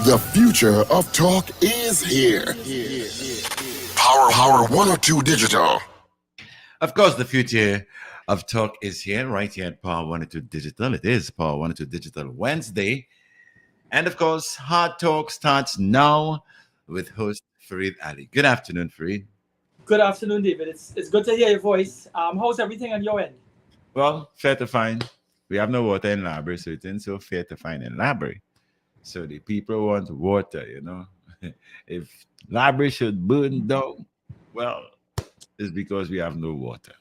The future of talk is here. Power 102 Digital. Of course, the future of talk is here, right here at Power 102 Digital. It is Power 102 Digital Wednesday. And of course, Hard Talk starts now with host Farid Ali. Good afternoon, Farid. Good afternoon, David. It's good to hear your voice. How's everything on your end? Well, fair to find. We have no water in library, so it's so fair to find in library. So the people want water. If library should burn down, well, it's because we have no water.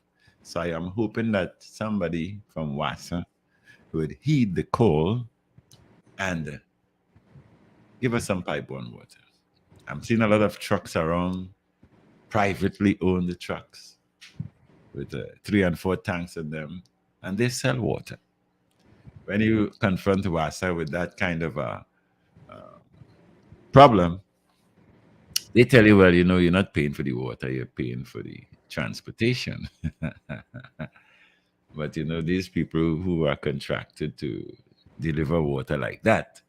So I am hoping that somebody from Wassa would heed the call and give us some pipe-borne water. I'm seeing a lot of trucks around, privately owned trucks with 3 and 4 tanks in them, and they sell water. When you confront Wassa with that kind of a problem, they tell you, well, you're not paying for the water, you're paying for the transportation. But these people who are contracted to deliver water like that,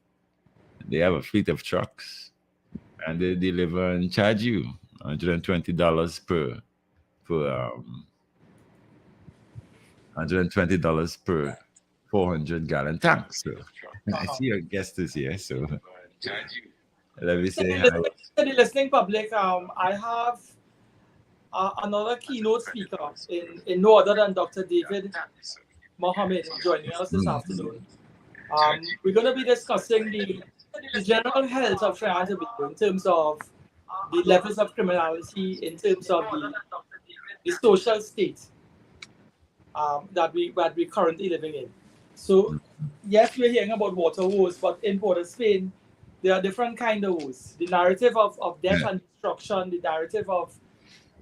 they have a fleet of trucks and they deliver and charge you $120 per 400-gallon tank. So I see your guest is here, so let me say hi. To the listening public, I have another keynote speaker in no other than Dr. David Mohammed joining us this afternoon. We're going to be discussing the general health of Trinidad and Tobago in terms of the levels of criminality, in terms of the social state that we're currently living in. So, yes, we're hearing about water woes, but in Port of Spain, there are different kind of woes. The narrative of death and destruction, the narrative of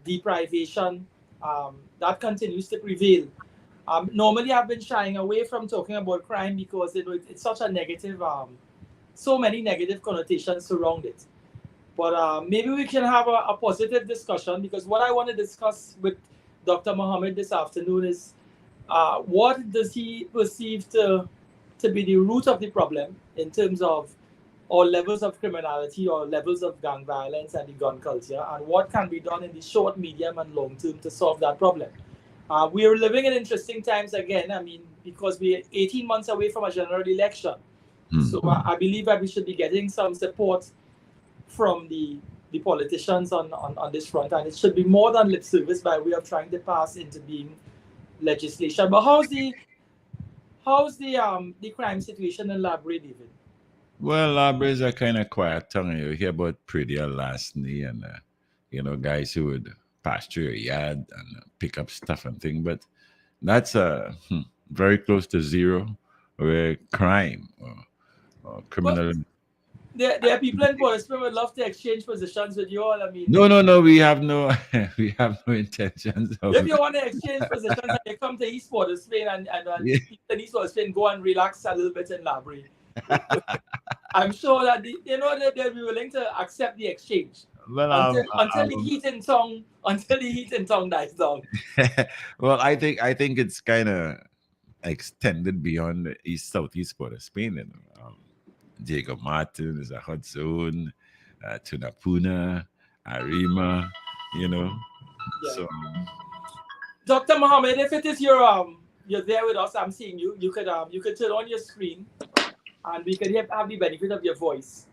deprivation, that continues to prevail. Normally, I've been shying away from talking about crime because it's such a negative, so many negative connotations surround it. But maybe we can have a positive discussion, because what I want to discuss with Dr. Mohammed this afternoon is what does he perceive to be the root of the problem in terms of or levels of criminality or levels of gang violence and the gun culture, and what can be done in the short, medium, and long term to solve that problem. We are living in interesting times again, because we're 18 months away from a general election. So I believe that we should be getting some support from the politicians on this front, and it should be more than lip service by way of trying to pass into being legislation. But how's the crime situation in Labray, David? Well, libraries are kind of quiet tongue. You hear about pretty larceny and guys who would pass through your yard and pick up stuff and thing, but that's very close to zero, where crime or criminal. There are people in Port of Spain would love to exchange positions with you all. No, we have no intentions of. If you want to exchange positions, you come to East Port of Spain and people in East Port of Spain go and relax a little bit in Labray. I'm sure that they'll be willing to accept the exchange until the heat in tongue dies down. Well, I think it's kind of extended beyond the southeast Port of Spain. Diego Martin is a hot zone, Tunapuna, Arima, Yeah. So, Dr. Mohammed, if it is you're there with us, I'm seeing you. You could turn on your screen, and we could have the benefit of your voice.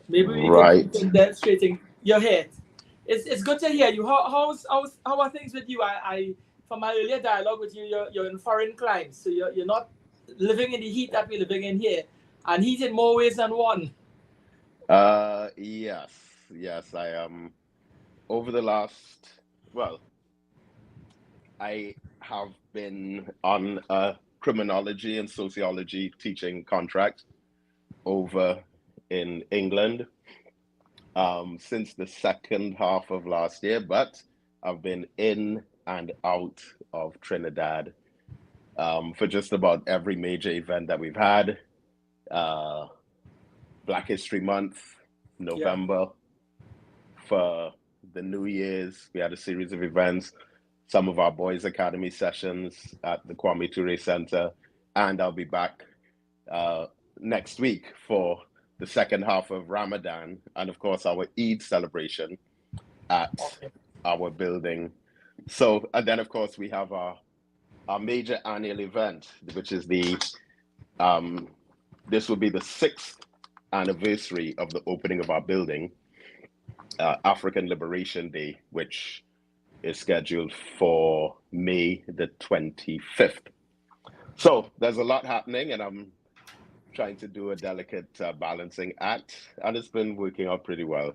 Maybe we can demonstrating your head. It's good to hear you. How are things with you? I from my earlier dialogue with you, you're in foreign climes, so you're not living in the heat that we're living in here, and heat in more ways than one. Yes, I am. Over the last, I have been on a criminology and sociology teaching contract over in England since the second half of last year, but I've been in and out of Trinidad for just about every major event that we've had. Black History Month, November, for the New Year's, we had a series of events, some of our Boys Academy sessions at the Kwame Ture Center, and I'll be back next week for the second half of Ramadan, and of course our Eid celebration at Okay. our building. So, and then of course we have our major annual event, which is this will be the 6th anniversary of the opening of our building, African Liberation Day, which is scheduled for May the 25th. So there's a lot happening, and I'm trying to do a delicate balancing act, and it's been working out pretty well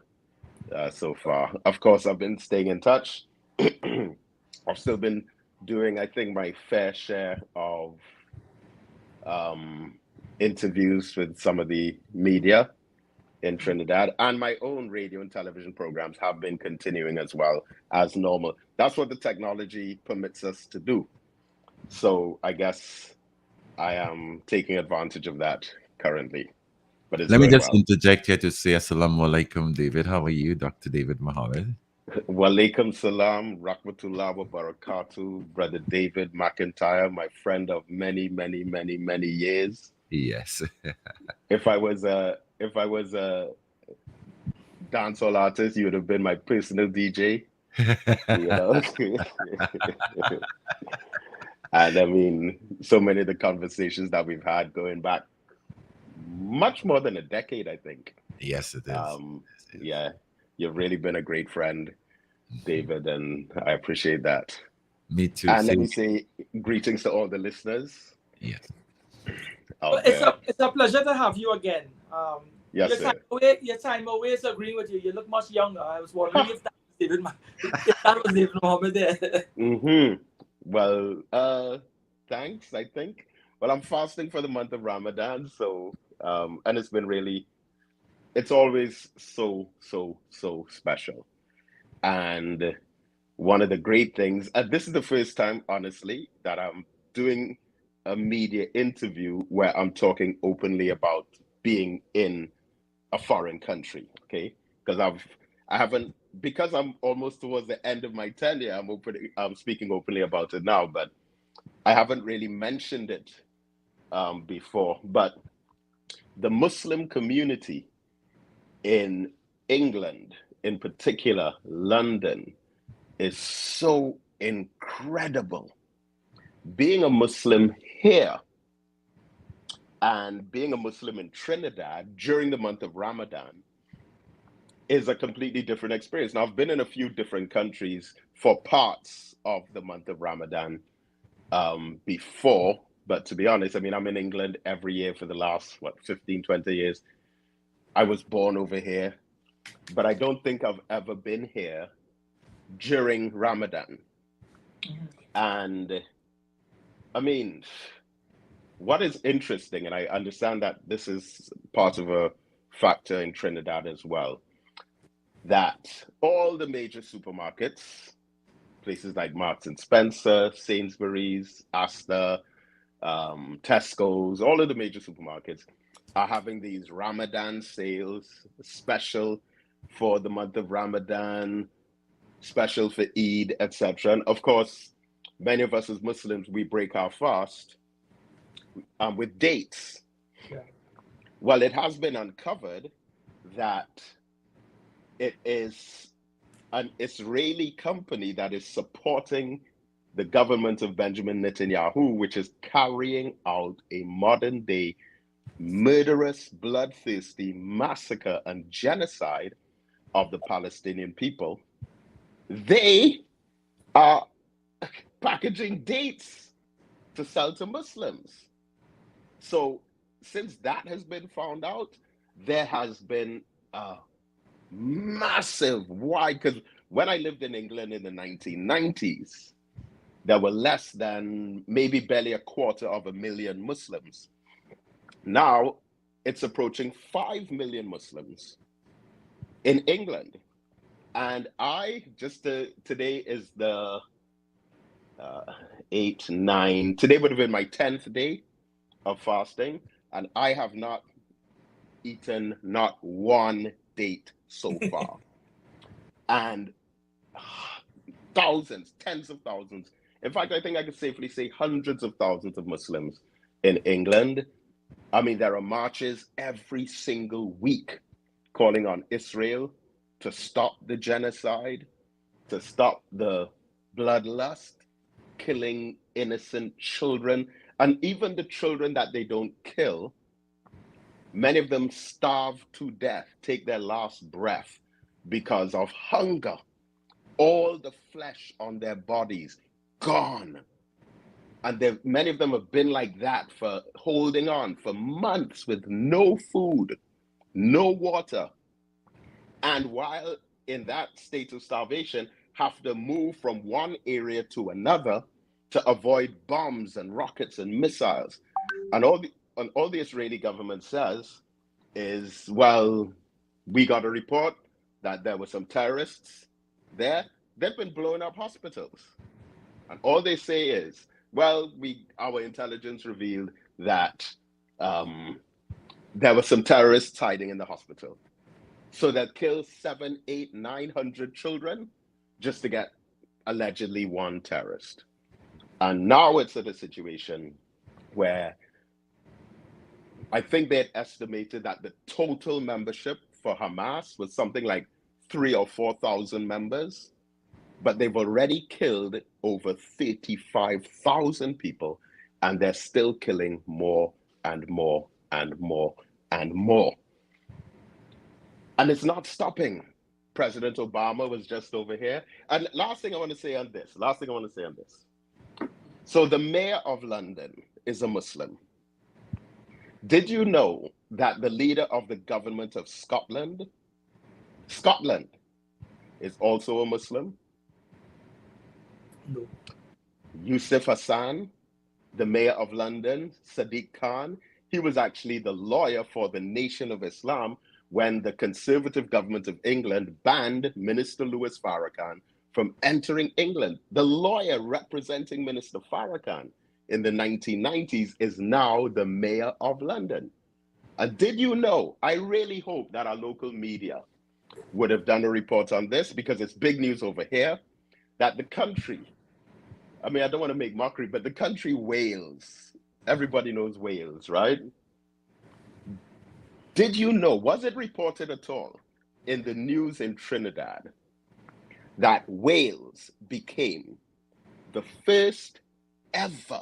so far. Of course, I've been staying in touch. I've still been doing, I think, my fair share of interviews with some of the media in Trinidad, and my own radio and television programs have been continuing as well as normal. That's what the technology permits us to do. So I guess I am taking advantage of that currently. But it's Let me going just well. interject here to say Assalamu alaikum, David. How are you, Dr. David Mohammed? Walaikum salam, rahmatullah wa barakatuh, Brother David McIntyre, my friend of many, many, many, many years. Yes. If I was a dancehall artist, you would have been my personal DJ, you know. And I mean, so many of the conversations that we've had going back much more than a decade, I think. Yes, it is. Yeah, you've really been a great friend, David, and I appreciate that. Me too. And let me say greetings to all the listeners. Yes. It's a pleasure to have you again. Yes, your time away is agreeing with you. You look much younger. I was wondering if that was David Mohammed there. Well, thanks, I think. Well, I'm fasting for the month of Ramadan, so and it's been really, it's always so special. And one of the great things, and this is the first time, honestly, that I'm doing a media interview where I'm talking openly about being in a foreign country, okay? Because because I'm almost towards the end of my tenure, I'm speaking openly about it now, but I haven't really mentioned it before. But the Muslim community in England, in particular London, is so incredible. Being a Muslim here and being a Muslim in Trinidad during the month of Ramadan is a completely different experience. Now, I've been in a few different countries for parts of the month of Ramadan before, but to be honest, I mean, I'm in England every year for the last, 15, 20 years. I was born over here, but I don't think I've ever been here during Ramadan. And I mean, what is interesting, and I understand that this is part of a factor in Trinidad as well, that all the major supermarkets, places like Marks and Spencer, Sainsbury's, Asda, Tesco's, all of the major supermarkets are having these Ramadan sales, special for the month of Ramadan, special for Eid, etc. And of course, many of us as Muslims, we break our fast with dates. Yeah. Well, it has been uncovered that it is an Israeli company that is supporting the government of Benjamin Netanyahu, which is carrying out a modern day murderous, bloodthirsty massacre and genocide of the Palestinian people. They are packaging dates to sell to Muslims. So since that has been found out, there has been a massive wide, because when I lived in England in the 1990s, there were less than maybe barely 250,000 Muslims. Now it's approaching 5 million Muslims in England. And today is the 8, 9, today would have been my 10th day of fasting, and I have not eaten not one date so far. And thousands, tens of thousands, in fact, I think I could safely say hundreds of thousands of Muslims in England I mean, there are marches every single week calling on Israel to stop the genocide, to stop the bloodlust, killing innocent children, and even the children that they don't kill. Many of them starve to death, take their last breath because of hunger. All the flesh on their bodies gone. And many of them have been like that for holding on for months with no food, no water. And while in that state of starvation, have to move from one area to another to avoid bombs and rockets and missiles. And all the Israeli government says is, well, we got a report that there were some terrorists there. They've been blowing up hospitals. And all they say is, well, our intelligence revealed that there were some terrorists hiding in the hospital. So that killed 7, 8, 900 children just to get allegedly one terrorist. And now it's at a situation where I think they had estimated that the total membership for Hamas was something like 3,000 or 4,000 members, but they've already killed over 35,000 people, and they're still killing more and more and more and more. And it's not stopping. President Obama was just over here. And last thing I want to say on this. So the mayor of London is a Muslim. Did you know that the leader of the government of Scotland is also a Muslim? No. Yusuf Hassan, the mayor of London, Sadiq Khan, he was actually the lawyer for the Nation of Islam when the Conservative government of England banned Minister Louis Farrakhan from entering England. The lawyer representing Minister Farrakhan in the 1990s is now the mayor of London. And did you know, I really hope that our local media would have done a report on this, because it's big news over here, that the country, I mean, I don't want to make mockery, but the country Wales, everybody knows Wales, right? Did you know, was it reported at all in the news in Trinidad that Wales became the first ever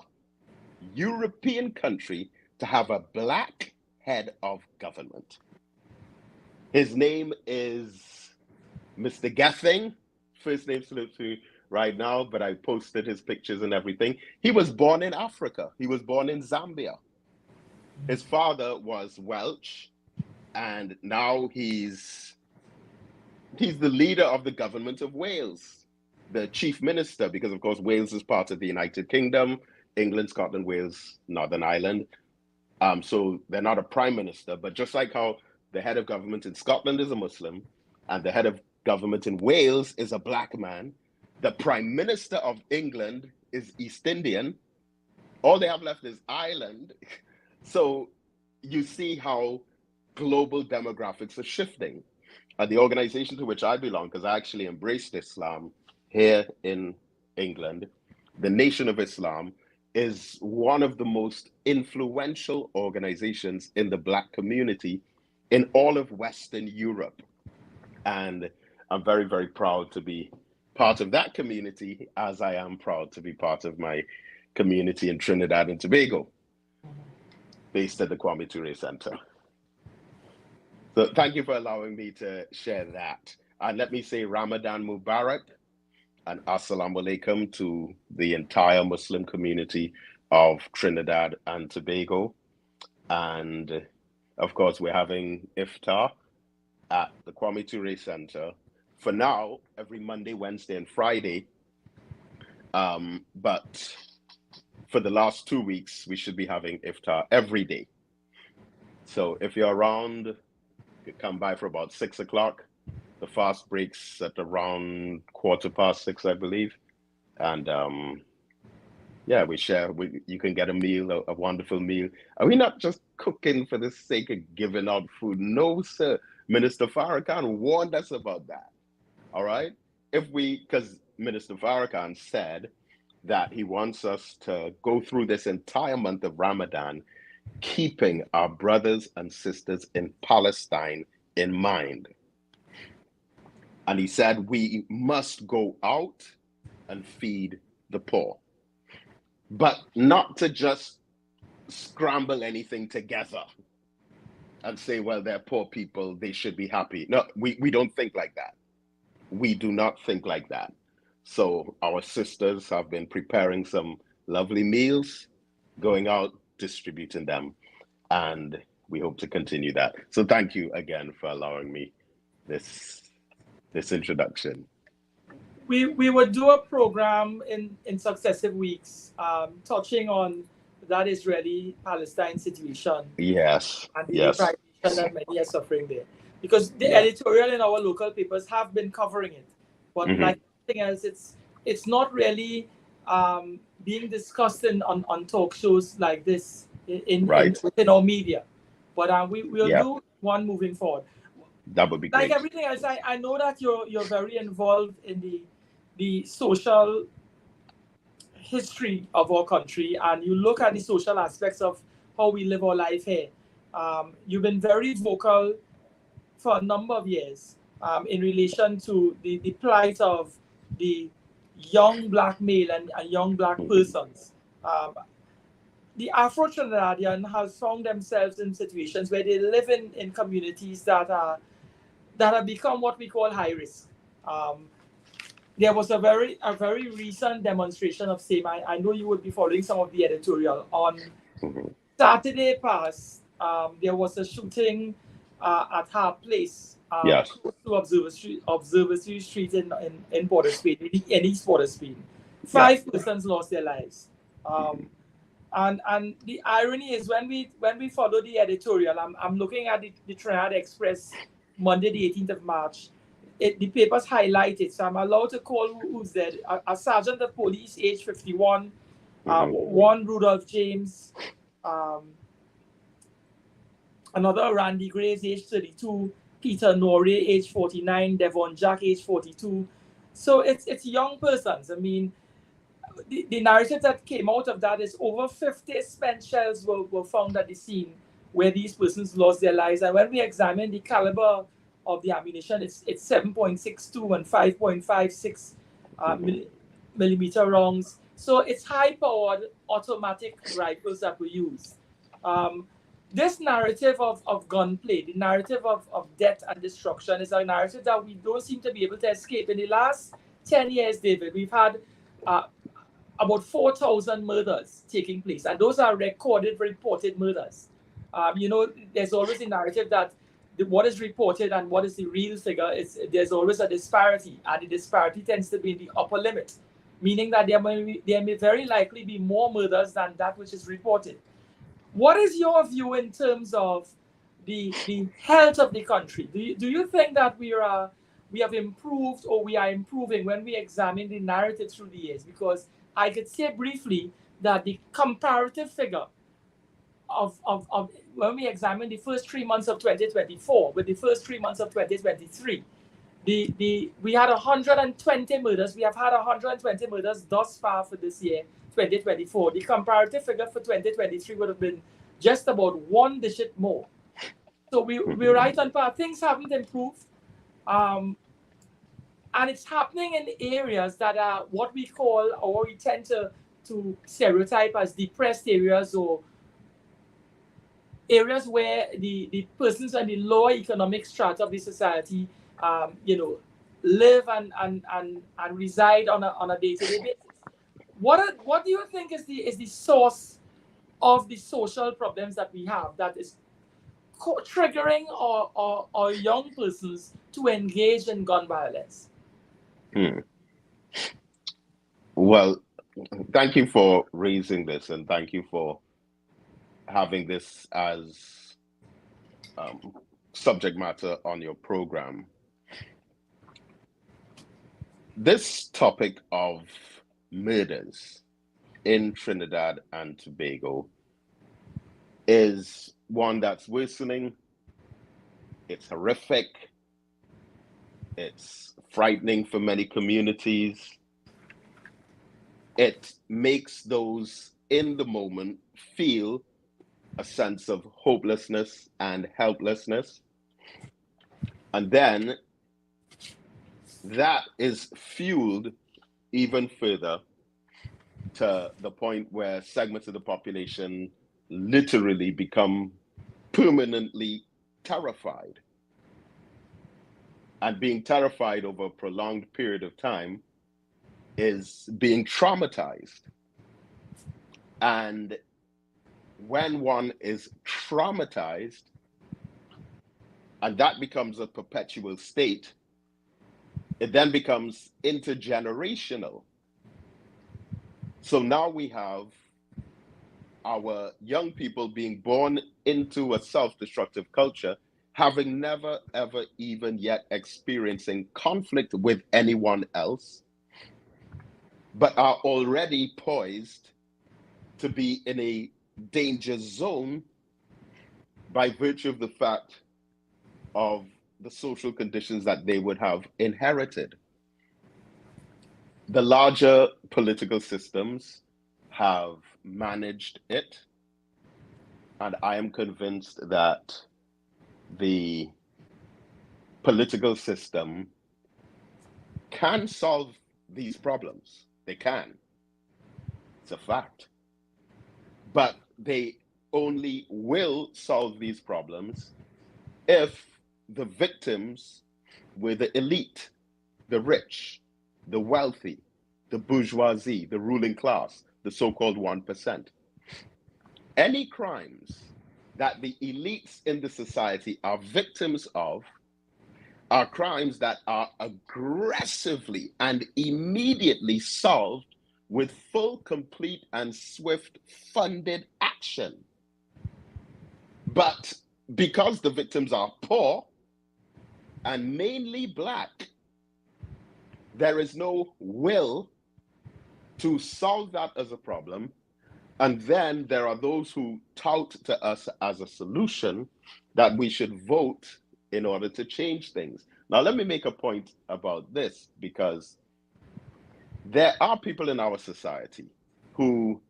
European country to have a black head of government? His name is Mr. Gething. First name slips me right now, but I posted his pictures and everything. He was born in Africa. He was born in Zambia. His father was Welsh, and now he's the leader of the government of Wales, the chief minister, because of course Wales is part of the United Kingdom, England, Scotland, Wales, Northern Ireland. So they're not a prime minister, but just like how the head of government in Scotland is a Muslim and the head of government in Wales is a black man, the prime minister of England is East Indian. All they have left is Ireland. So you see how global demographics are shifting. The organization to which I belong, because I actually embraced Islam here in England, the Nation of Islam, is one of the most influential organizations in the Black community in all of Western Europe. And I'm very, very proud to be part of that community, as I am proud to be part of my community in Trinidad and Tobago, based at the Kwame Ture Center. So thank you for allowing me to share that. And let me say Ramadan Mubarak and Assalamu Alaikum to the entire Muslim community of Trinidad and Tobago. And of course, we're having iftar at the Kwame Ture Center for now, every Monday, Wednesday, and Friday. But for the last 2 weeks, we should be having iftar every day. So if you're around, you come by for about 6 o'clock. The fast breaks at around 6:15, I believe. And yeah, we share. You can get a meal, a wonderful meal. Are we not just cooking for the sake of giving out food? No, sir. Minister Farrakhan warned us about that. All right? Because Minister Farrakhan said that he wants us to go through this entire month of Ramadan keeping our brothers and sisters in Palestine in mind. And he said, we must go out and feed the poor, but not to just scramble anything together and say, well, they're poor people, they should be happy. No, we don't think like that. We do not think like that. So our sisters have been preparing some lovely meals, going out, distributing them, and we hope to continue that. So thank you again for allowing me this introduction. We would do a program in successive weeks, touching on that Israeli-Palestine situation. Yes, And the yes. deprivation that many are suffering there. Because the editorial in our local papers have been covering it. But like anything else, it's not really being discussed on talk shows like this within our media. But we'll do one moving forward. That would be great. Like everything else, I know that you're very involved in the social history of our country, and you look at the social aspects of how we live our life here. You've been very vocal for a number of years in relation to the plight of the young black male and young black persons. The Afro-Trinidadian has found themselves in situations where they live in communities that have become what we call high risk. There was a very recent demonstration of same. I know you would be following some of the editorial. On Saturday past, there was a shooting at her place, close to Observatory Street in Port of Spain, in East Port of Spain. 5 persons lost their lives. And the irony is when we follow the editorial, I'm looking at the Trinidad Express, Monday the 18th of March. The papers highlight it, so I'm allowed to call who's there. A sergeant of police, age 51, one Rudolph James, another Randy Graves, age 32, Peter Norrie, age 49, Devon Jack, age 42. So it's young persons. I mean, the narrative that came out of that is over 50 spent shells were found at the scene where these persons lost their lives. And when we examine the caliber of the ammunition, it's 7.62 and 5.56 millimeter rounds. So it's high-powered automatic rifles that we use. This narrative of gunplay, the narrative of death and destruction, is a narrative that we don't seem to be able to escape. In the last 10 years, David, we've had about 4,000 murders taking place, and those are recorded, reported murders. There's always a narrative that what is reported and what is the real figure, there's always a disparity, and the disparity tends to be in the upper limit, meaning that there may very likely be more murders than that which is reported. What is your view in terms of the health of the country? Do you think that we have improved, or we are improving when we examine the narrative through the years? Because I could say briefly that the comparative figure of when we examine the first 3 months of 2024 with the first 3 months of 2023, we had 120 murders. We have had 120 murders thus far for this year, 2024. The comparative figure for 2023 would have been just about 1 digit more. So we're right on par. Things haven't improved. And it's happening in areas that are what we call, or we tend to stereotype as depressed areas, or areas where the persons in the lower economic strata of the society, live and reside on a day-to-day basis. What do you think is the source of the social problems that we have that is triggering our young persons to engage in gun violence? Well, thank you for raising this, and thank you for having this as subject matter on your program. This topic of murders in Trinidad and Tobago is one that's worsening. It's horrific. It's frightening for many communities. It makes those in the moment feel a sense of hopelessness and helplessness. And then that is fueled even further to the point where segments of the population literally become permanently terrified. And being terrified over a prolonged period of time is being traumatized. And when one is traumatized, and that becomes a perpetual state, it then becomes intergenerational. So now we have our young people being born into a self-destructive culture, having never, ever, even yet experiencing conflict with anyone else, but are already poised to be in a danger zone by virtue of the fact of the social conditions that they would have inherited. The larger political systems have managed it, and I am convinced that the political system can solve these problems. They can. It's a fact. But they only will solve these problems if the victims were the elite, the rich, the wealthy, the bourgeoisie, the ruling class, the so-called 1%. Any crimes that the elites in the society are victims of are crimes that are aggressively and immediately solved with full, complete, and swift funded action. But because the victims are poor and mainly Black, there is no will to solve that as a problem. And then there are those who tout to us as a solution that we should vote in order to change things. Now, let me make a point about this, because there are people in our society who,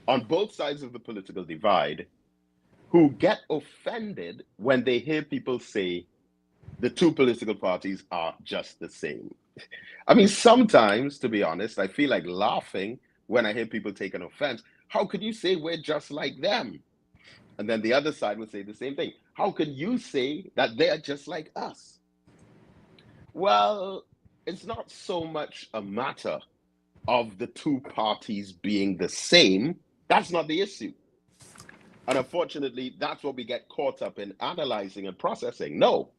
on both sides of the political divide, who get offended when they hear people say the two political parties are just the same. I mean, sometimes, to be honest, I feel like laughing when I hear people take an offense. How could you say we're just like them? And then the other side would say the same thing. How can you say that they're just like us? Well, it's not so much a matter of the two parties being the same. That's not the issue. And unfortunately, that's what we get caught up in analyzing and processing. No,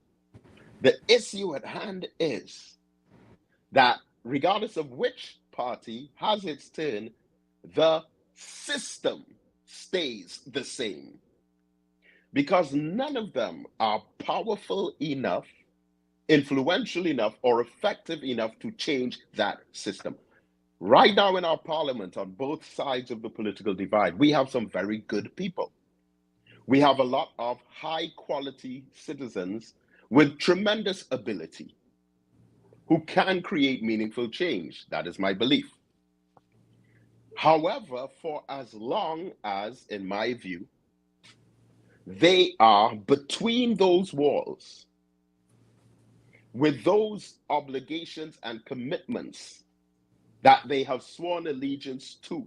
the issue at hand is that regardless of which party has its turn, the system stays the same, because none of them are powerful enough, influential enough, or effective enough to change that system. Right now in our parliament, on both sides of the political divide, we have some very good people. We have a lot of high quality citizens with tremendous ability who can create meaningful change. That is my belief. However, for as long as, in my view, they are between those walls with those obligations and commitments that they have sworn allegiance to,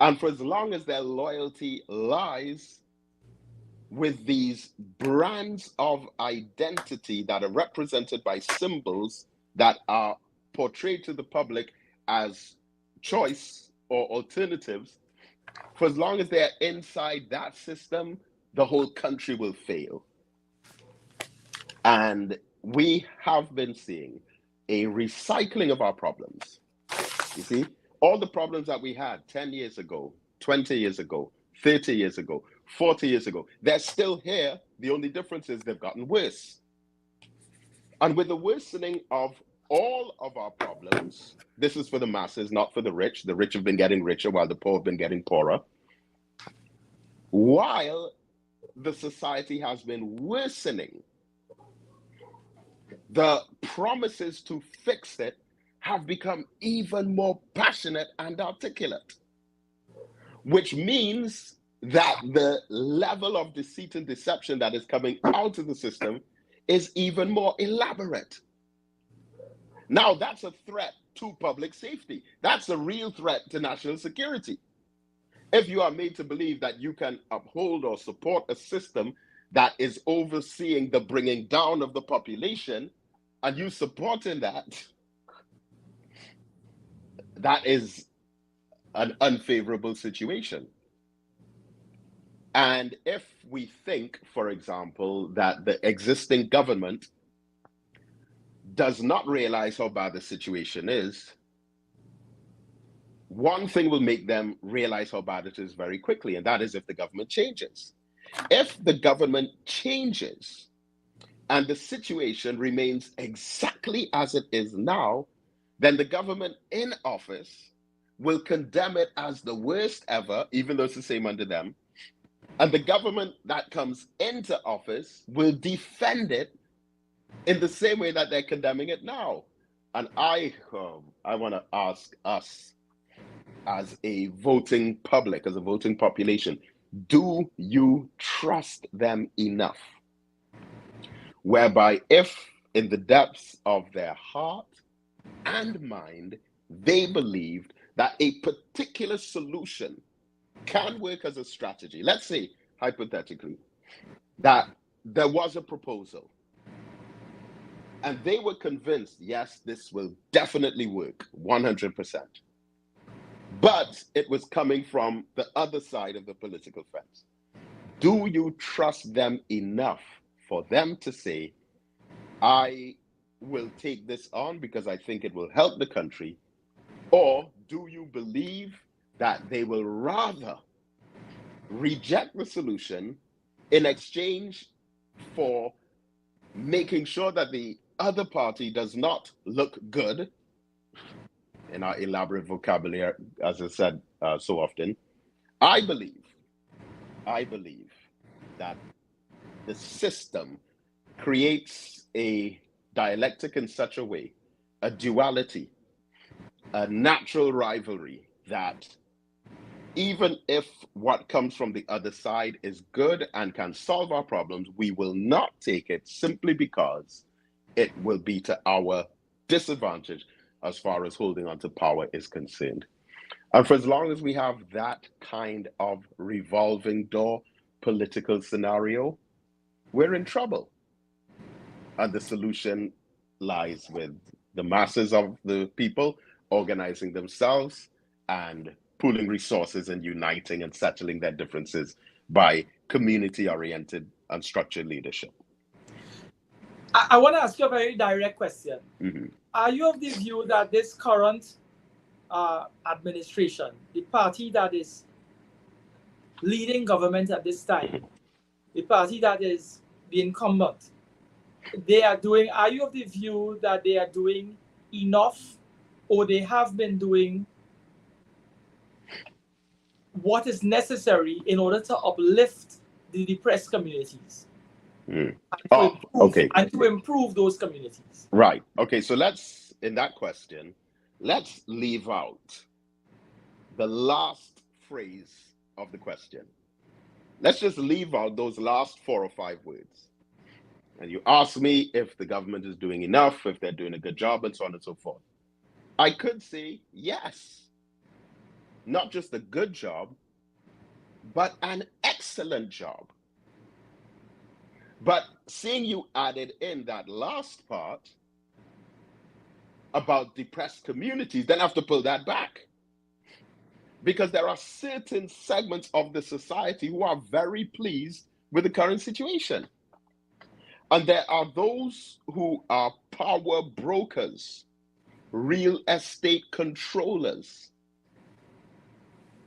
and for as long as their loyalty lies with these brands of identity that are represented by symbols that are portrayed to the public as choice or alternatives, for as long as they're inside that system, the whole country will fail. And we have been seeing a recycling of our problems. You see, all the problems that we had 10 years ago, 20 years ago, 30 years ago, 40 years ago, they're still here. The only difference is they've gotten worse. And with the worsening of all of our problems, this is for the masses, not for the rich. The rich have been getting richer while the poor have been getting poorer. While the society has been worsening, the promises to fix it have become even more passionate and articulate, which means that the level of deceit and deception that is coming out of the system is even more elaborate. Now, that's a threat to public safety. That's a real threat to national security. If you are made to believe that you can uphold or support a system that is overseeing the bringing down of the population, and you supporting that, that is an unfavorable situation. And if we think, for example, that the existing government does not realize how bad the situation is, one thing will make them realize how bad it is very quickly, and that is if the government changes. If the government changes and the situation remains exactly as it is now, then the government in office will condemn it as the worst ever, even though it's the same under them. And the government that comes into office will defend it in the same way that they're condemning it now. And I want to ask us as a voting public, as a voting population, do you trust them enough? Whereby if in the depths of their heart and mind, they believed that a particular solution can work as a strategy. Let's say, hypothetically, that there was a proposal and they were convinced, yes, this will definitely work, 100%. But it was coming from the other side of the political fence. Do you trust them enough for them to say, I will take this on because I think it will help the country? Or do you believe that they will rather reject the solution in exchange for making sure that the other party does not look good, in our elaborate vocabulary, as I said so often? I believe that the system creates a dialectic in such a way, a duality, a natural rivalry, that even if what comes from the other side is good and can solve our problems, we will not take it simply because it will be to our disadvantage as far as holding on to power is concerned. And for as long as we have that kind of revolving door political scenario, we're in trouble. And the solution lies with the masses of the people organizing themselves and pooling resources and uniting and settling their differences by community-oriented and structured leadership. I want to ask you a very direct question. Mm-hmm. Are you of the view that this current administration, the party that is leading government at this time, the party that is the incumbent, are you of the view that they are doing enough, or they have been doing what is necessary in order to uplift the depressed communities? And to improve those communities? Right. Okay, so in that question, let's leave out the last phrase of the question. Let's just leave out those last 4 or 5 words. And you ask me if the government is doing enough, if they're doing a good job, and so on and so forth. I could say yes. Not just a good job, but an excellent job. But seeing you added in that last part about depressed communities, then I have to pull that back. Because there are certain segments of the society who are very pleased with the current situation. And there are those who are power brokers, real estate controllers,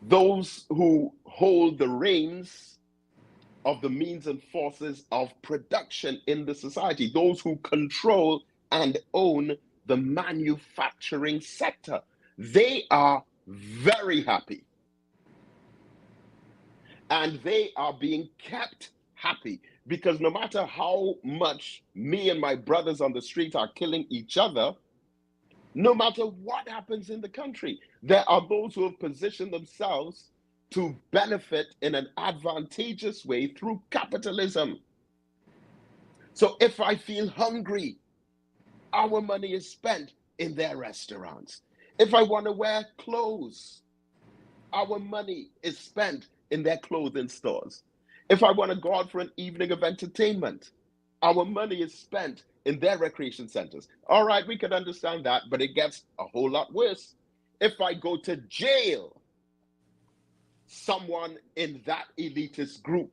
those who hold the reins of the means and forces of production in the society, those who control and own the manufacturing sector. They are very happy. And they are being kept happy, because no matter how much me and my brothers on the street are killing each other, no matter what happens in the country, there are those who have positioned themselves to benefit in an advantageous way through capitalism. So if I feel hungry, our money is spent in their restaurants. If I want to wear clothes, our money is spent in their clothing stores. If I want to go out for an evening of entertainment, our money is spent in their recreation centers. All right, we can understand that, but it gets a whole lot worse. If I go to jail, someone in that elitist group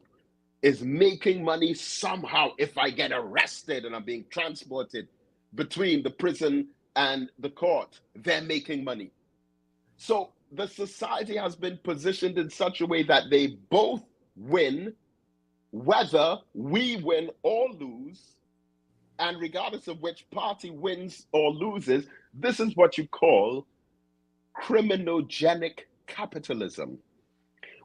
is making money somehow. If I get arrested and I'm being transported between the prison and the court, they're making money. So the society has been positioned in such a way that they both win, whether we win or lose, and regardless of which party wins or loses. This is what you call criminogenic capitalism,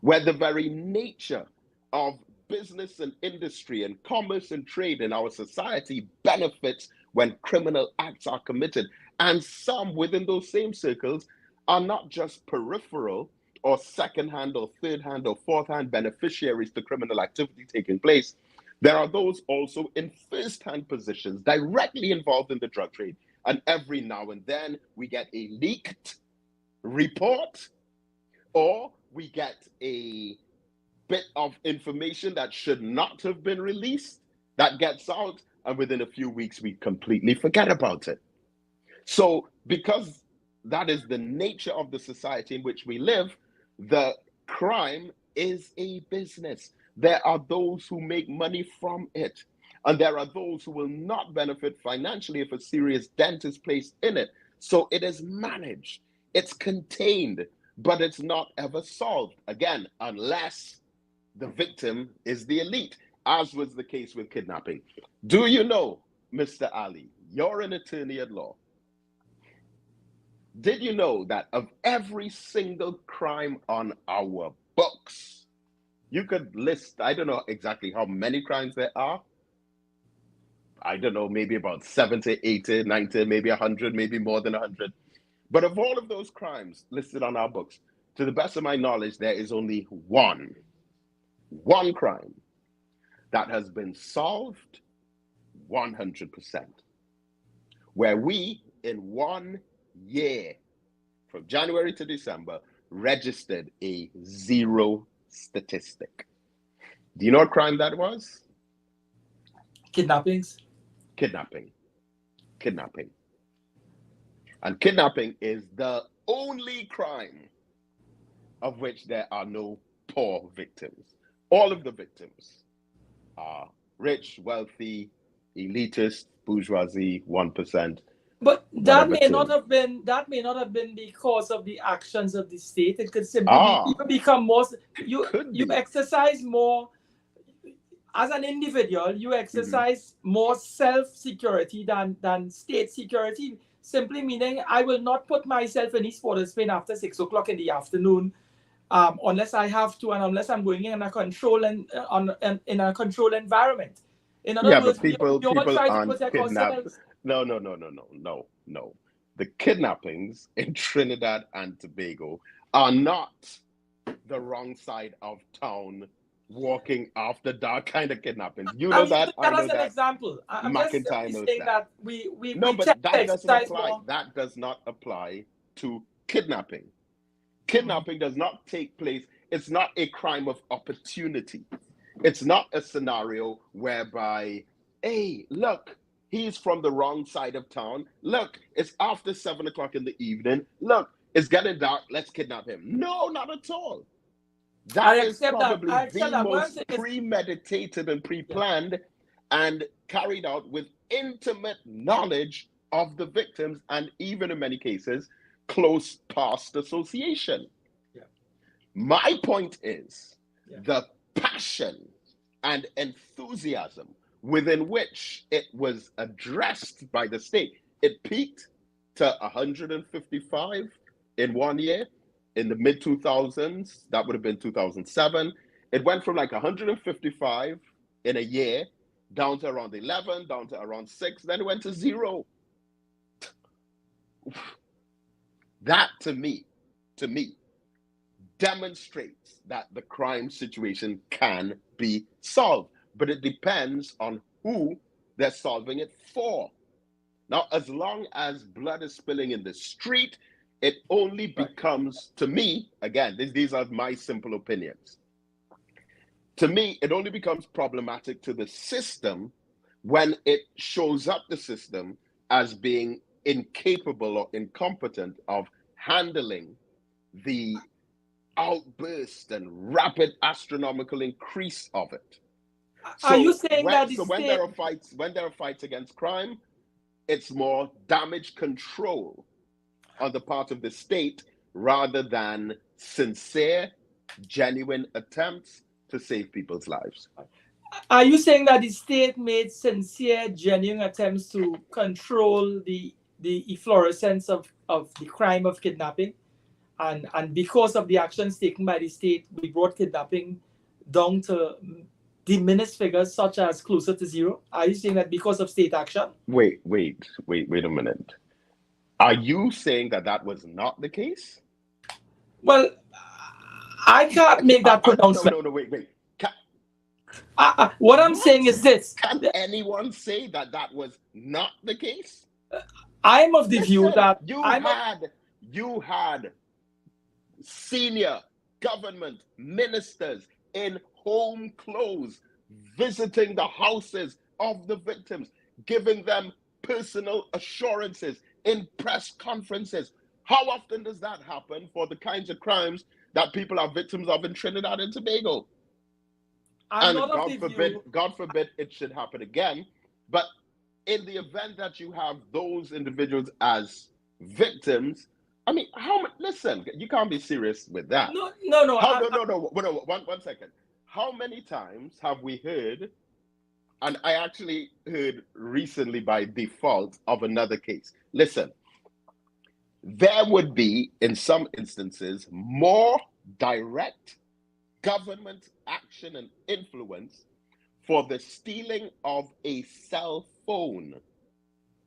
where the very nature of business and industry and commerce and trade in our society benefits when criminal acts are committed. And some within those same circles are not just peripheral or second-hand or third-hand or fourth-hand beneficiaries to criminal activity taking place. There are those also in first-hand positions directly involved in the drug trade. And every now and then we get a leaked report, or we get a bit of information that should not have been released that gets out, and within a few weeks we completely forget about it. So because that is the nature of the society in which we live, the crime is a business. There are those who make money from it, and there are those who will not benefit financially if a serious dent is placed in it. So it is managed, it's contained, but it's not ever solved, again, unless the victim is the elite, as was the case with kidnapping. Do you know, Mr. Ali, you're an attorney at law. Did you know that of every single crime on our books, you could list, I don't know exactly how many crimes there are. I don't know, maybe about 70, 80, 90, maybe 100, maybe more than 100. But of all of those crimes listed on our books, to the best of my knowledge, there is only one crime that has been solved 100%, where we, in 1 year, from January to December, registered a zero statistic. Do you know what crime that was? Kidnappings. Kidnapping. And kidnapping is the only crime of which there are no poor victims. All of the victims are rich, wealthy, elitist, bourgeoisie, 1%. But that may not have been because of the actions of the state. It could simply be people become more. You exercise more as an individual. You exercise more self-security than state security. Simply meaning, I will not put myself in East Port of Spain after 6 o'clock in the afternoon, unless I have to, and unless I'm going in a control in a controlled environment. In other words, but people try to aren't protect kidnapped. ourselves. No. The kidnappings in Trinidad and Tobago are not the wrong side of town, walking after dark kind of kidnappings. You know that. I know That as an that. example. I'm McIntyre just knows saying that we but that doesn't apply. more. That does not apply to kidnapping. Kidnapping does not take place. It's not a crime of opportunity. It's not a scenario whereby, hey, look, he's from the wrong side of town. Look, it's after 7 o'clock in the evening. Look, it's getting dark. Let's kidnap him. No, not at all. That is probably the most premeditated and pre-planned and carried out with intimate knowledge of the victims, and even in many cases, close past association. Yeah. My point is the passion and enthusiasm within which it was addressed by the state. It peaked to 155 in 1 year. In the mid-2000s, that would have been 2007. It went from like 155 in a year down to around 11, down to around 6, then it went to 0. That to me demonstrates that the crime situation can be solved, but it depends on who they're solving it for. Now, as long as blood is spilling in the street, it only becomes, to me, again, these are my simple opinions. To me, it only becomes problematic to the system when it shows up the system as being incapable or incompetent of handling the outburst and rapid astronomical increase of it. Are you saying that the when state... there are fights against crime, it's more damage control on the part of the state rather than sincere, genuine attempts to save people's lives. Are you saying that the state made sincere, genuine attempts to control the efflorescence of the crime of kidnapping? And because of the actions taken by the state, we brought kidnapping down to diminished figures such as closer to zero? Are you saying that because of state action? Wait a minute. Are you saying that that was not the case? Well, I can't make that pronouncement. No, wait. What I'm saying is this. Can anyone say that that was not the case? I'm of the view that you had senior government ministers in home clothes visiting the houses of the victims, giving them personal assurances in press conferences. How often does that happen for the kinds of crimes that people are victims of in Trinidad and Tobago? And God forbid it should happen again. But in the event that you have those individuals as victims, I mean, listen, you can't be serious with that. No. One second. How many times have we heard, and I actually heard recently by default of another case. Listen, there would be, in some instances, more direct government action and influence for the stealing of a cell phone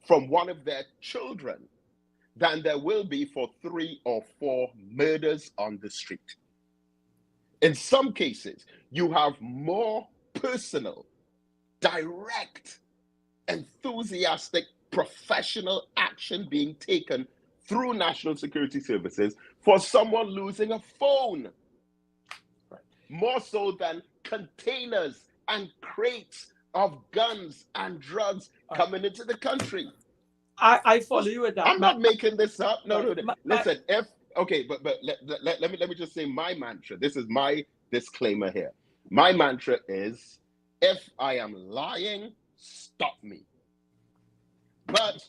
from one of their children than there will be for 3 or 4 murders on the street. In some cases, you have more personal, direct, enthusiastic, professional action being taken through national security services for someone losing a phone. More so than containers and crates of guns and drugs coming into the country. I follow you with that. I'm not making this up. No. Listen, but let me just say my mantra. This is my disclaimer here. My mantra is, if I am lying, stop me. But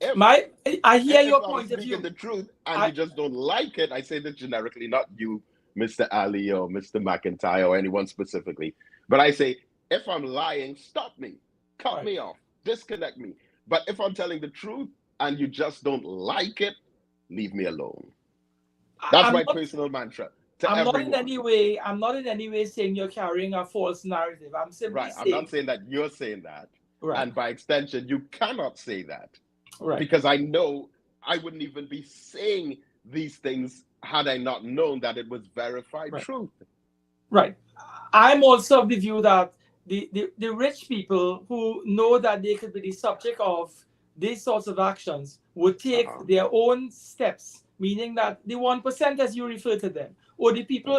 I hear your point of view. The truth, and you just don't like it. I say this generically, not you, Mr. Ali or Mr. McIntyre or anyone specifically. But I say, if I'm lying, stop me, cut me off, disconnect me. But if I'm telling the truth and you just don't like it, leave me alone. That's my personal mantra to everyone. I'm not in any way saying you're carrying a false narrative. I'm simply saying... I'm not saying that you're saying that. Right. And by extension, you cannot say that. Right. Because I know I wouldn't even be saying these things had I not known that it was verified truth. Right. I'm also of the view that the rich people who know that they could be the subject of these sorts of actions would take their own steps, meaning that the 1%, as you refer to them, or the people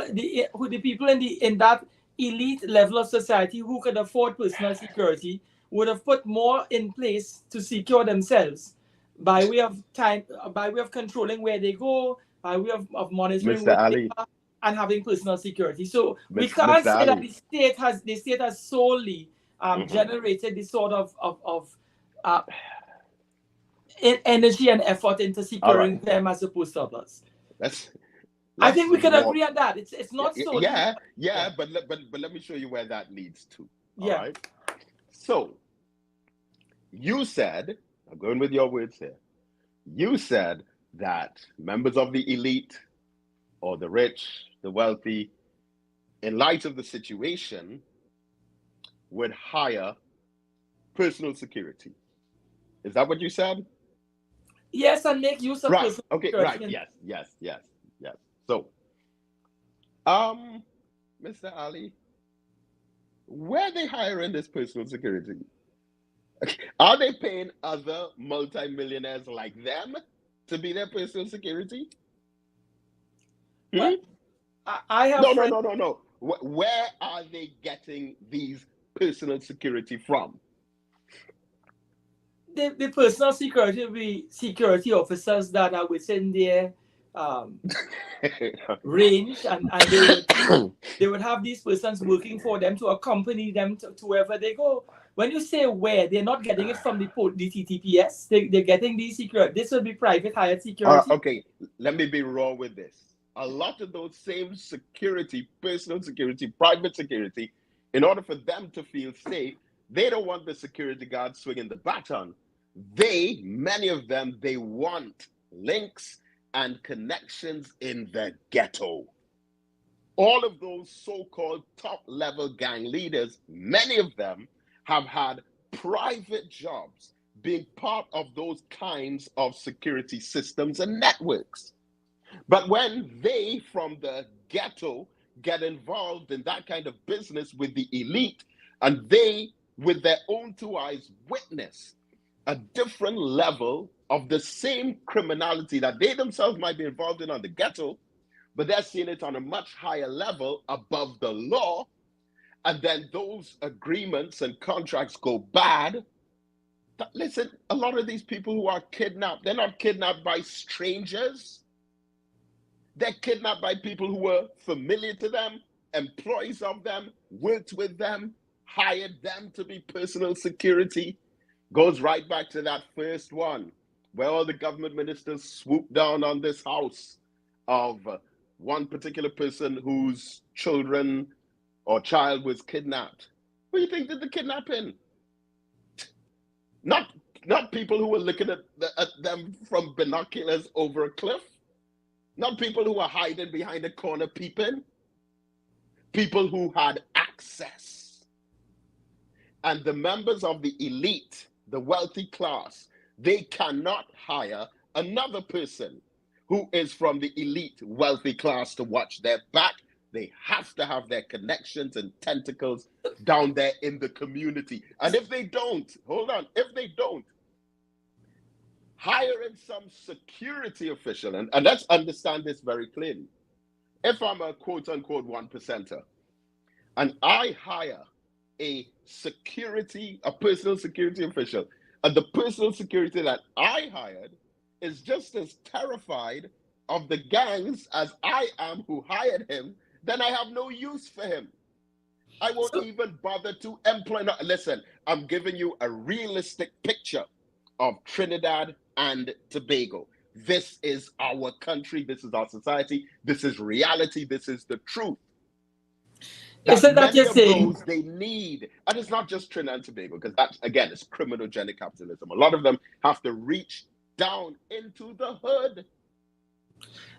in that elite level of society who could afford personal security would have put more in place to secure themselves by way of controlling where they go, by way of monitoring where they are, and having personal security. So we can't say that the state has solely generated this sort of energy and effort into securing them as opposed to others. I think we can agree on that. It's not solely. But let me show you where that leads to. All right. So you said, I'm going with your words here. You said that members of the elite or the rich, the wealthy, in light of the situation, would hire personal security. Is that what you said? Yes, and make use of personal security. Yes. So Mr. Ali, where are they hiring this personal security? Are they paying other multimillionaires like them to be their personal security? Well, I have No, no, friends. no, no, no. Where are they getting these personal security from? The personal security will be security officers that are within their range, and they would have these persons working for them to accompany them to wherever they go. When you say where, they're not getting it from the TTPS. They're getting these security. This will be private hired security. Okay, let me be raw with this. A lot of those same security, personal security, private security, in order for them to feel safe, they don't want the security guard swinging the baton. Many of them, they want links and connections in the ghetto. All of those so-called top-level gang leaders, many of them have had private jobs being part of those kinds of security systems and networks. But when they from the ghetto get involved in that kind of business with the elite, and they, with their own two eyes, witness a different level of the same criminality that they themselves might be involved in on the ghetto, but they're seeing it on a much higher level above the law, and then those agreements and contracts go bad. Listen, a lot of these people who are kidnapped, they're not kidnapped by strangers. They're kidnapped by people who were familiar to them, employees of them, worked with them, hired them to be personal security. Goes right back to that first one, where all the government ministers swooped down on this house of one particular person whose children or child was kidnapped. Who do you think did the kidnapping? Not people who were looking at them from binoculars over a cliff. Not people who were hiding behind a corner peeping. People who had access. And the members of the elite, the wealthy class, they cannot hire another person who is from the elite wealthy class to watch their back. They have to have their connections and tentacles down there in the community. And if they don't, if they don't, hiring some security official, and let's understand this very clearly. If I'm a quote unquote 1%er, and I hire a personal security official, and the personal security that I hired is just as terrified of the gangs as I am who hired him, then I have no use for him. I won't even bother to employ. No, listen, I'm giving you a realistic picture of Trinidad and Tobago. This is our country. This is our society. This is reality. This is the truth. Isn't that you're saying? Those they need, and it's not just Trinidad and Tobago, because that again is criminogenic capitalism. A lot of them have to reach down into the hood.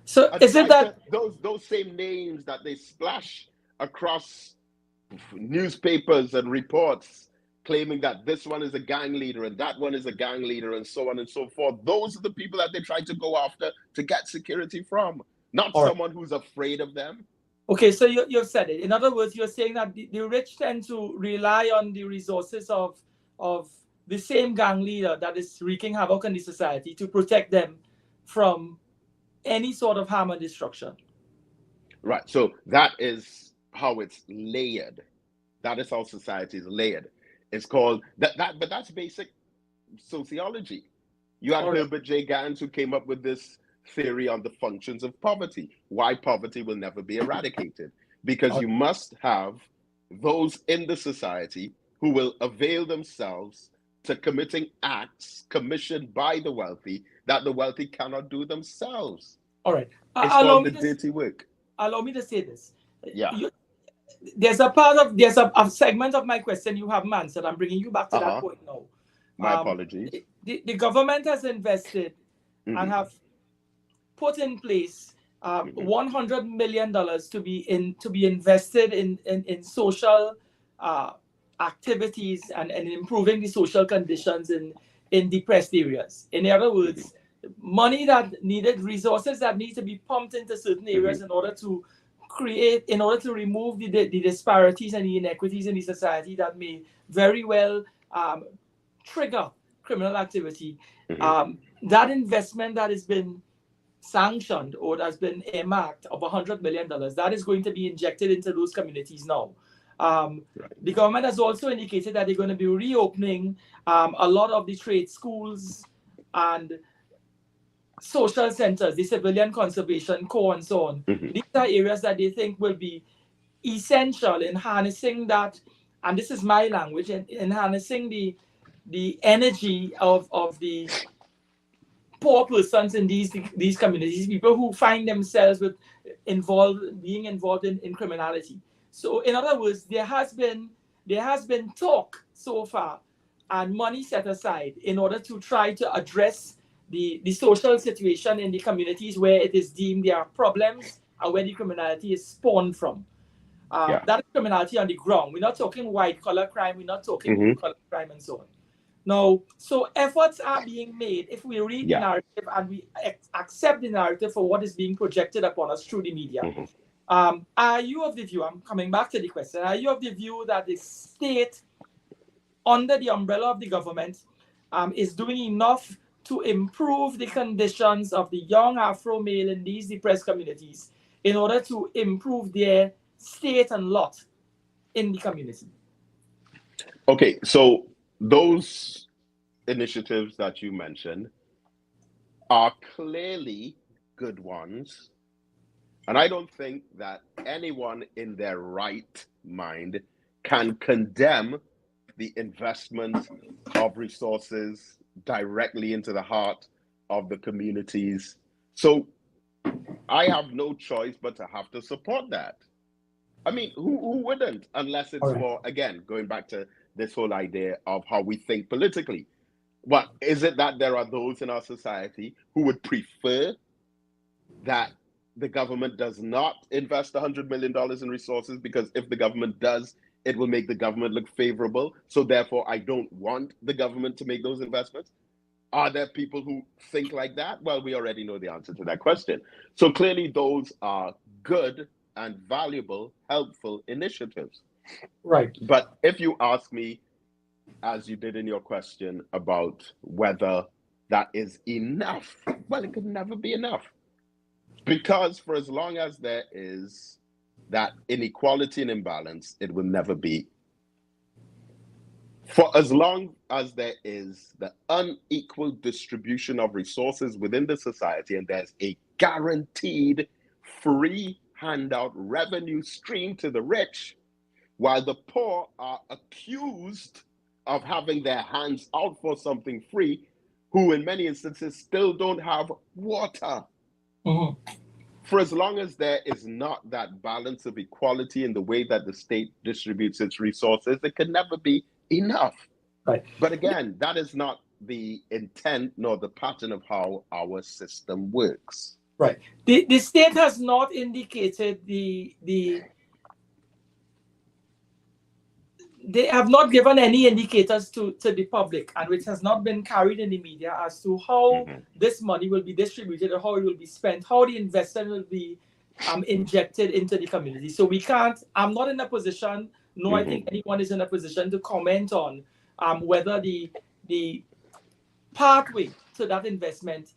So isn't that those same names that they splash across newspapers and reports claiming that this one is a gang leader and that one is a gang leader and so on and so forth? Those are the people that they try to go after to get security from, not someone who's afraid of them. Okay, so you've said it. In other words, you're saying that the rich tend to rely on the resources of the same gang leader that is wreaking havoc in the society to protect them from any sort of harm and destruction. Right. So that is how it's layered. That is how society is layered. It's called that. But that's basic sociology. You had Herbert J. Gans who came up with this theory on the functions of poverty, why poverty will never be eradicated, because you must have those in the society who will avail themselves to committing acts commissioned by the wealthy that the wealthy cannot do themselves. All right. It's called the dirty work. Allow me to say this. Yeah. There's a segment of my question you haven't answered. I'm bringing you back to that point now. My apologies. The government has invested and have put in place $100 million to be invested in social activities and improving the social conditions in depressed areas. In other words, money that needed, resources that need to be pumped into certain areas in order to remove the disparities and the inequities in the society that may very well trigger criminal activity, that investment that has been sanctioned or that has been earmarked of $100 million, that is going to be injected into those communities now. The government has also indicated that they're going to be reopening a lot of the trade schools and social centers, the civilian conservation corps and so on. These are areas that they think will be essential in harnessing that, and this is my language, in harnessing the energy of the poor persons in these communities, people who find themselves being involved in criminality. So in other words, there has been talk so far and money set aside in order to try to address the social situation in the communities where it is deemed there are problems and where the criminality is spawned from. That is criminality on the ground. We're not talking white collar crime, we're not talking blue collar crime and so on. Now, so efforts are being made if we read the narrative and we accept the narrative for what is being projected upon us through the media. Are you of the view, I'm coming back to the question, are you of the view that the state, under the umbrella of the government, is doing enough to improve the conditions of the young Afro male in these depressed communities in order to improve their state and lot in the community? Okay, so those initiatives that you mentioned are clearly good ones. And I don't think that anyone in their right mind can condemn the investment of resources directly into the heart of the communities. So I have no choice but to have to support that. I mean, who wouldn't, unless it's for, again, going back to this whole idea of how we think politically. What is it that there are those in our society who would prefer that the government does not invest $100 million in resources, because if the government does, it will make the government look favorable. So therefore, I don't want the government to make those investments. Are there people who think like that? Well, we already know the answer to that question. So clearly those are good and valuable, helpful initiatives. Right. But if you ask me, as you did in your question, about whether that is enough, well, it could never be enough. Because for as long as there is that inequality and imbalance, it will never be. For as long as there is the unequal distribution of resources within the society, and there's a guaranteed free handout revenue stream to the rich, while the poor are accused of having their hands out for something free, who in many instances still don't have water. For as long as there is not that balance of equality in the way that the state distributes its resources, it can never be enough. Right. But again, that is not the intent nor the pattern of how our system works. Right. The state has not indicated they have not given any indicators to the public, and which has not been carried in the media, as to how this money will be distributed or how it will be spent, how the investment will be injected into the community. So we can't, I'm not in a position, nor I think anyone is in a position to comment on whether the pathway to that investment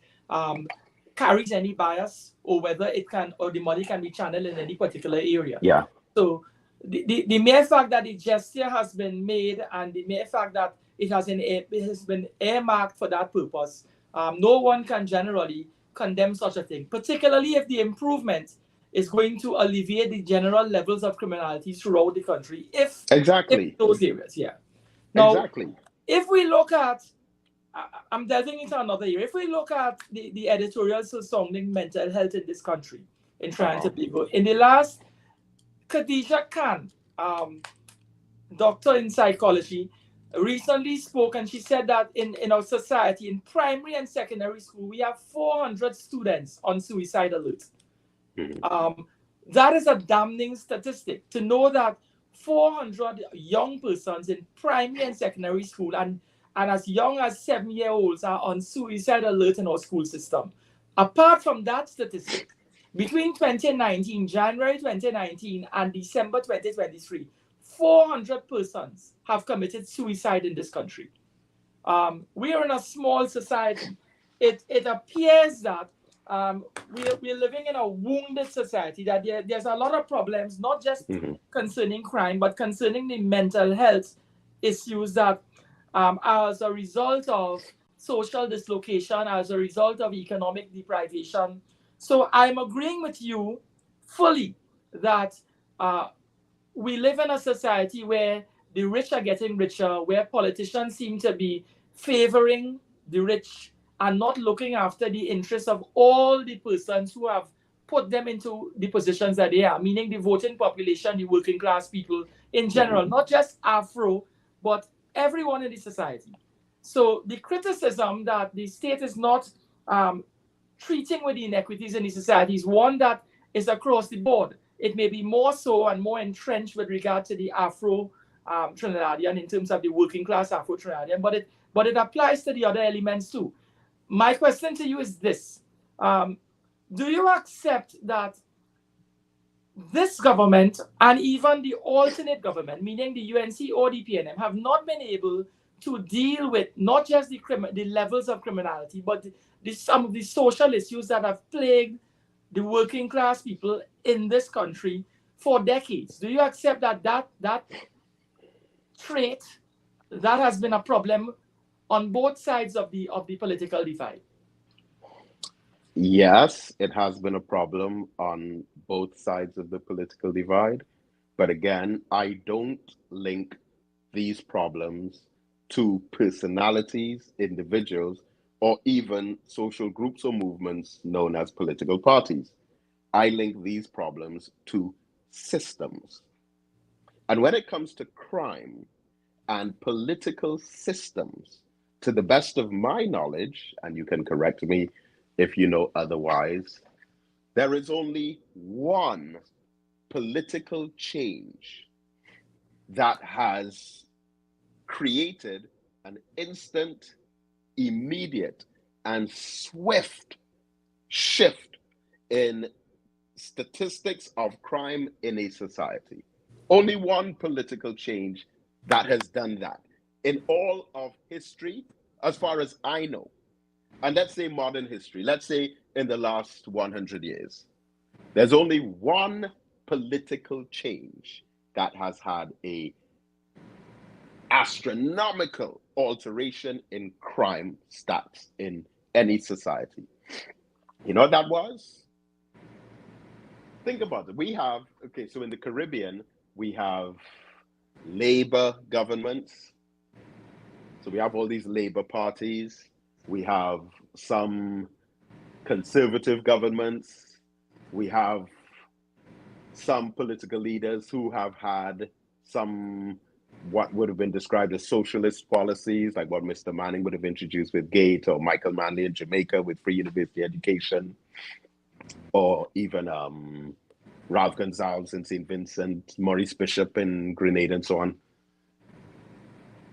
carries any bias, or whether it can, or the money can be channeled in any particular area. Yeah. So the mere fact that the gesture has been made, and the mere fact that it has been earmarked for that purpose, no one can generally condemn such a thing, particularly if the improvement is going to alleviate the general levels of criminality throughout the country. If those areas, Now, if we look at, I'm delving into another area. If we look at the editorials surrounding mental health in this country, in trying to be good, in the last, Khadija Khan, doctor in psychology, recently spoke, and she said that in our society, in primary and secondary school, we have 400 students on suicide alert. That is a damning statistic, to know that 400 young persons in primary and secondary school, and as young as 7-year-olds, are on suicide alert in our school system. Apart from that statistic, between 2019, January 2019 and December 2023, 400 persons have committed suicide in this country. We are in a small society. It appears that we're living in a wounded society, that there's a lot of problems, not just concerning crime, but concerning the mental health issues that are as a result of social dislocation, as a result of economic deprivation. So I'm agreeing with you fully that we live in a society where the rich are getting richer, where politicians seem to be favoring the rich and not looking after the interests of all the persons who have put them into the positions that they are, meaning the voting population, the working class people in general, not just Afro, but everyone in the society. So the criticism that the state is not treating with the inequities in the society is one that is across the board. It may be more so and more entrenched with regard to the Afro Trinidadian in terms of the working class Afro Trinidadian, but it applies to the other elements too. My question to you is this. Do you accept that this government and even the alternate government, meaning the UNC or the PNM, have not been able to deal with not just the levels of criminality, but some of the social issues that have plagued the working class people in this country for decades? Do you accept that trait that has been a problem on both sides of the political divide? Yes, it has been a problem on both sides of the political divide. But again, I don't link these problems to personalities, individuals, or even social groups or movements known as political parties. I link these problems to systems. And when it comes to crime and political systems, to the best of my knowledge, and you can correct me if you know otherwise, there is only one political change that has created an instant, immediate, and swift shift in statistics of crime in a society. Only one political change that has done that in all of history, as far as I know. And let's say modern history, let's say in the last 100 years, there's only one political change that has had a astronomical alteration in crime stats in any society. You know what that was? Think about it. We have, okay, so in the Caribbean, we have labor governments. So we have all these labor parties. We have some conservative governments. We have some political leaders who have had some what would have been described as socialist policies, like what Mr. Manning would have introduced with Gate, or Michael Manley in Jamaica with free university education, or even Ralph Gonsalves in St. Vincent, Maurice Bishop in Grenada, and so on.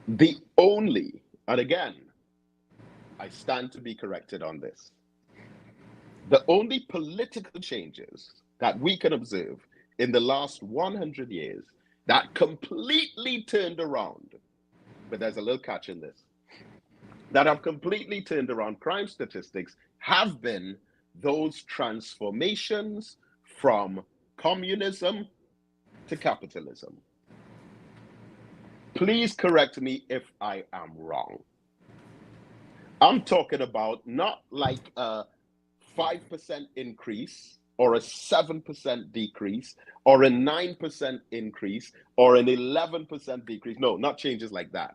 The only, and again, I stand to be corrected on this, the only political changes that we can observe in the last 100 years that completely turned around, but there's a little catch in this, that have completely turned around crime statistics have been those transformations from communism to capitalism. Please correct me if I am wrong. I'm talking about not like a 5% increase or a 7% decrease or a 9% increase or an 11% decrease. No, not changes like that.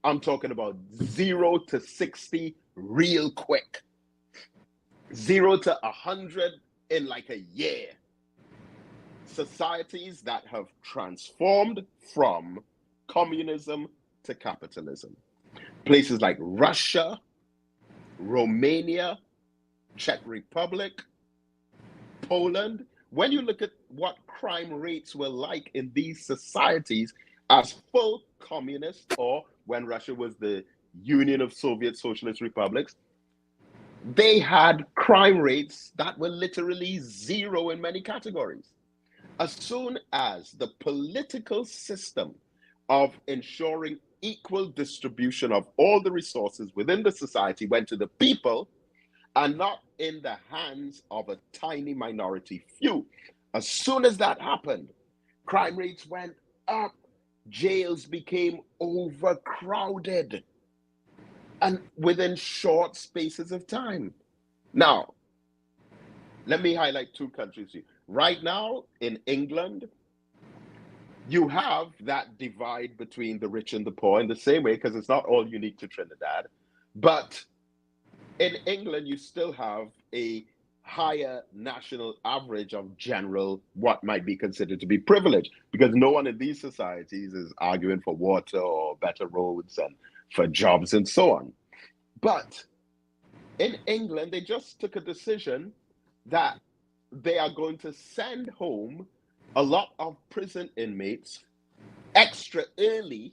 I'm talking about 0 to 60 real quick. 0 to 100 in like a year. Societies that have transformed from communism to capitalism. Places like Russia, Romania, Czech Republic, Poland. When you look at what crime rates were like in these societies as full communists, or when Russia was the Union of Soviet Socialist Republics, they had crime rates that were literally zero in many categories. As soon as the political system of ensuring equal distribution of all the resources within the society went to the people and not in the hands of a tiny minority few, as soon as that happened, crime rates went up, jails became overcrowded, and within short spaces of time. Now, let me highlight two countries here. Right now, in England, you have that divide between the rich and the poor in the same way, because it's not all unique to Trinidad. But in England, you still have a higher national average of general, what might be considered to be privilege, because no one in these societies is arguing for water or better roads and for jobs and so on. But in England, they just took a decision that they are going to send home a lot of prison inmates extra early,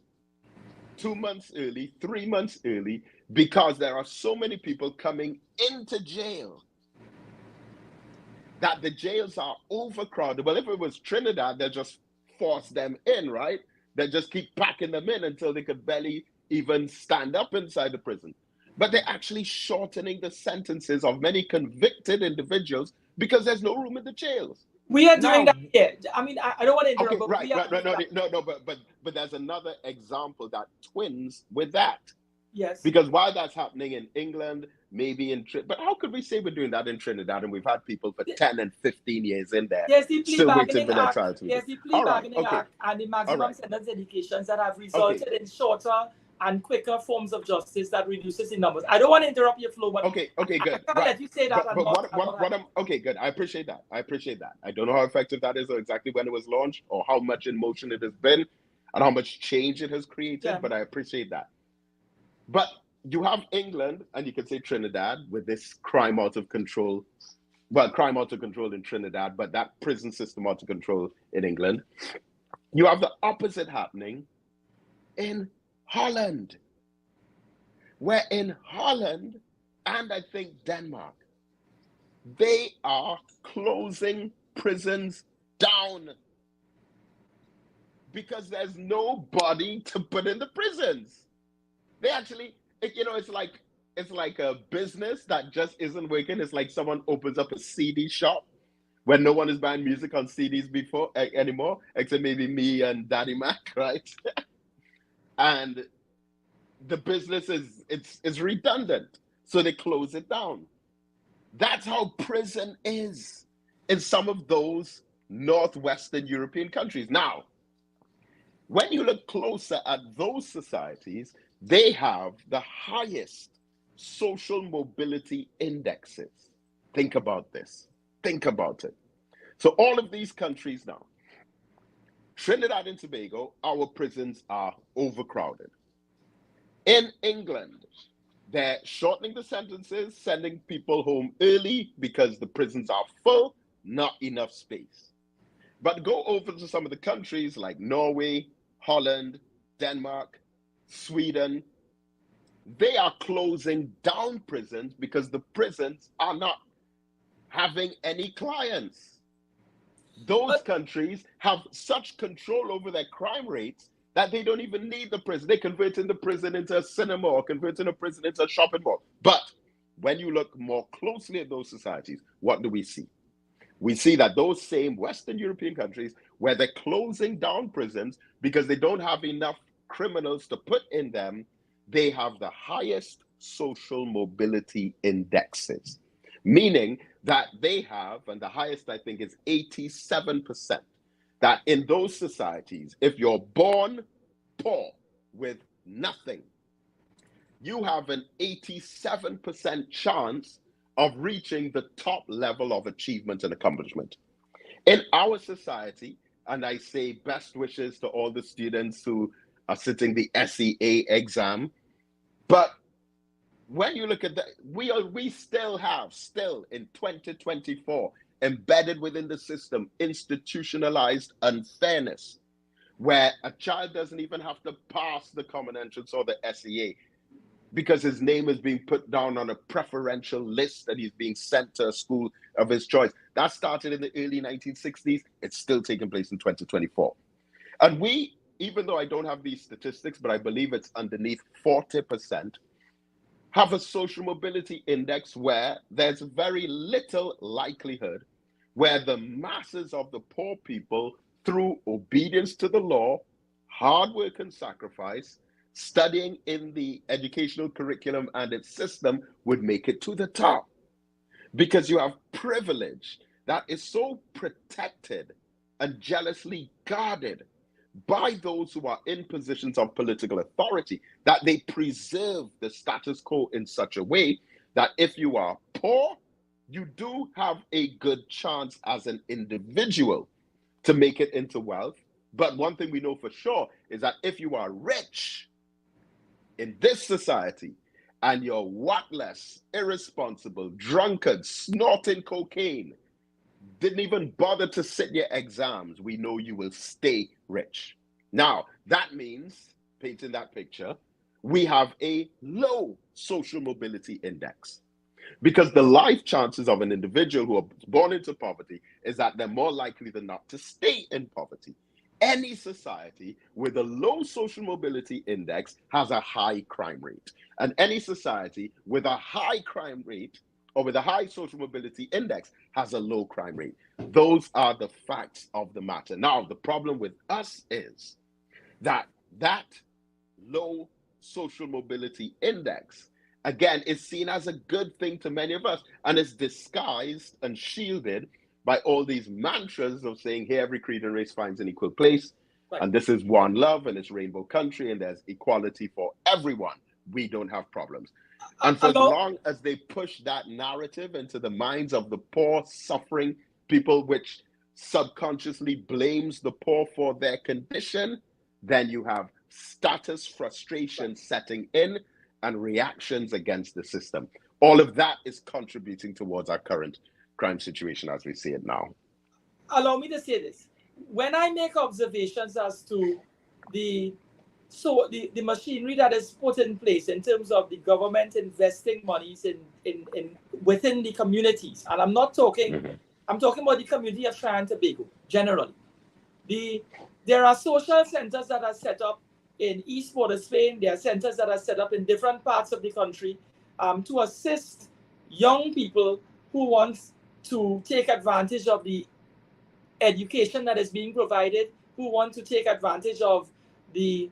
2 months early, 3 months early, because there are so many people coming into jail that the jails are overcrowded. Well, if it was Trinidad, they'll just force them in, right? They just keep packing them in until they could barely even stand up inside the prison. But they're actually shortening the sentences of many convicted individuals because there's no room in the jails. We are doing Now, that here. I mean, I don't want to interrupt, okay, but right, we are doing that. no, but there's another example that twins with that. Yes. Because while that's happening in England, maybe in but how could we say we're doing that in Trinidad and we've had people for 10 and 15 years in there There's the plea still waiting bargaining for their act. trial to be There's done? the plea All right, bargaining okay, act and the all maximum right, sentence educations that have resulted in shorter and quicker forms of justice that reduces the numbers. I don't want to interrupt your flow, but okay, I good, can't right. let you say that. But what I'm okay, good. I appreciate that. I don't know how effective that is or exactly when it was launched or how much in motion it has been and how much change it has created, Yeah. but I appreciate that. But you have England and you can say Trinidad with this crime out of control. Well, crime out of control in Trinidad, but that prison system out of control in England. You have the opposite happening in Holland, where in Holland and I think Denmark, they are closing prisons down because there's nobody to put in the prisons. They actually, it's like a business that just isn't working. It's like someone opens up a CD shop when no one is buying music on CDs before anymore, except maybe me and Daddy Mac, right? And the business is redundant, so they close it down. That's how prison is in some of those northwestern European countries. Now, when you look closer at those societies, they have the highest social mobility indexes. Think about this. Think about it. So all of these countries now, Trinidad and Tobago, our prisons are overcrowded. In England, they're shortening the sentences, sending people home early because the prisons are full, not enough space. But go over to some of the countries like Norway, Holland, Denmark, Sweden. They are closing down prisons because the prisons are not having any clients. Those countries have such control over their crime rates that they don't even need the prison. They converting the prison into a cinema or converting a prison into a shopping mall. But when you look more closely at those societies, what do we see? We see that those same Western European countries where they're closing down prisons because they don't have enough criminals to put in them, they have the highest social mobility indexes, meaning that they have, and the highest I think is 87%, that in those societies, if you're born poor with nothing, you have an 87% chance of reaching the top level of achievement and accomplishment. In our society, and I say best wishes to all the students who are sitting the SEA exam, but when you look at that, we still have in 2024 embedded within the system institutionalized unfairness, where a child doesn't even have to pass the common entrance or the SEA. because his name is being put down on a preferential list that he's being sent to a school of his choice. That started in the early 1960s. It's still taking place in 2024. And we, even though I don't have these statistics, but I believe it's underneath 40%, have a social mobility index where there's very little likelihood where the masses of the poor people, through obedience to the law, hard work and sacrifice, studying in the educational curriculum and its system, would make it to the top. Because you have privilege that is so protected and jealously guarded by those who are in positions of political authority, that they preserve the status quo in such a way that if you are poor, you do have a good chance as an individual to make it into wealth. But one thing we know for sure is that if you are rich in this society and you're whatless, irresponsible, drunkard, snorting cocaine, didn't even bother to sit your exams, we know you will stay rich. Now, that means, painting that picture, we have a low social mobility index. Because the life chances of an individual who are born into poverty is that they're more likely than not to stay in poverty. Any society with a low social mobility index has a high crime rate. And any society with a high crime rate or with a high social mobility index has a low crime rate. Those are the facts of the matter. Now, the problem with us is that that low social mobility index, again, is seen as a good thing to many of us, and is disguised and shielded by all these mantras of saying, here, every creed and race finds an equal place, Right. and this is one love, and it's rainbow country, and there's equality for everyone. We don't have problems. And for as long as they push that narrative into the minds of the poor, suffering people, which subconsciously blames the poor for their condition, then you have status frustration setting in and reactions against the system. All of that is contributing towards our current crime situation as we see it now. Allow me to say this. When I make observations as to the machinery that is put in place in terms of the government investing monies in within the communities, and I'm not talking, I'm talking about the community of Trinidad and Tobago generally. There are social centers that are set up in East Port of Spain. There are centers that are set up in different parts of the country to assist young people who want to take advantage of the education that is being provided, who want to take advantage of the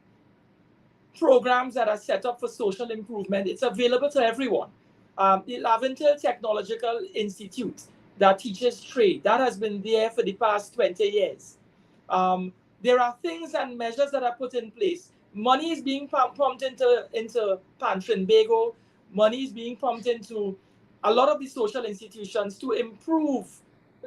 programs that are set up for social improvement. It's available to everyone. The Laventer Technological Institute that teaches trade, that has been there for the past 20 years. There are things and measures that are put in place. Money is being pumped into Trinbago. Money is being pumped into a lot of the social institutions to improve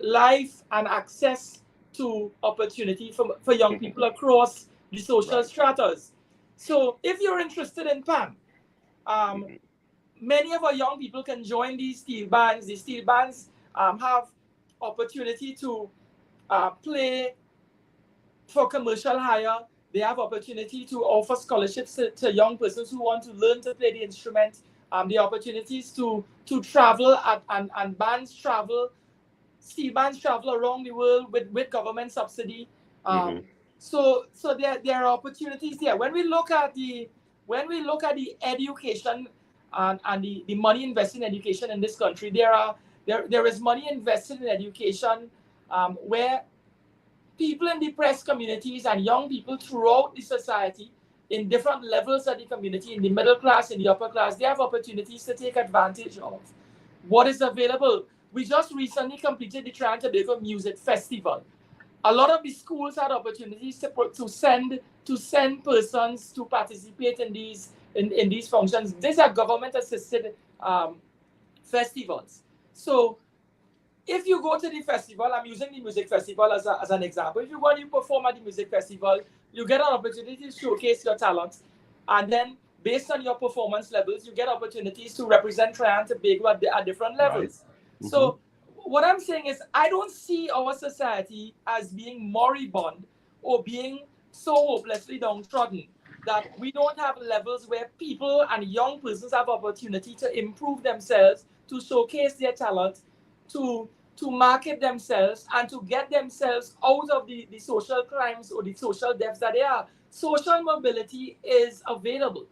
life and access to opportunity for young people across the social stratas. So if you're interested in PAN, many of our young people can join these steel bands. The steel bands have opportunity to play for commercial hire. They have opportunity to offer scholarships to young persons who want to learn to play the instrument. The opportunities to travel and bands travel, steel bands travel around the world with government subsidy. So there are opportunities there. When we look at the education and the money invested in education in this country, there is money invested in education where people in depressed communities and young people throughout the society in different levels of the community, in the middle class, in the upper class, they have opportunities to take advantage of what is available. We just recently completed the Trinidad and Tobago Music Festival. A lot of the schools had opportunities to send persons to participate in these functions. These are government-assisted festivals. So if you go to the festival, I'm using the music festival as an example. If you go and you perform at the music festival, you get an opportunity to showcase your talents. And then based on your performance levels, you get opportunities to represent Trinidad and Tobago at different levels. Right. So what I'm saying is, I don't see our society as being moribund or being so hopelessly downtrodden that we don't have levels where people and young persons have opportunity to improve themselves, to showcase their talent, to market themselves, and to get themselves out of the social crimes or the social debts that they are. Social mobility is available.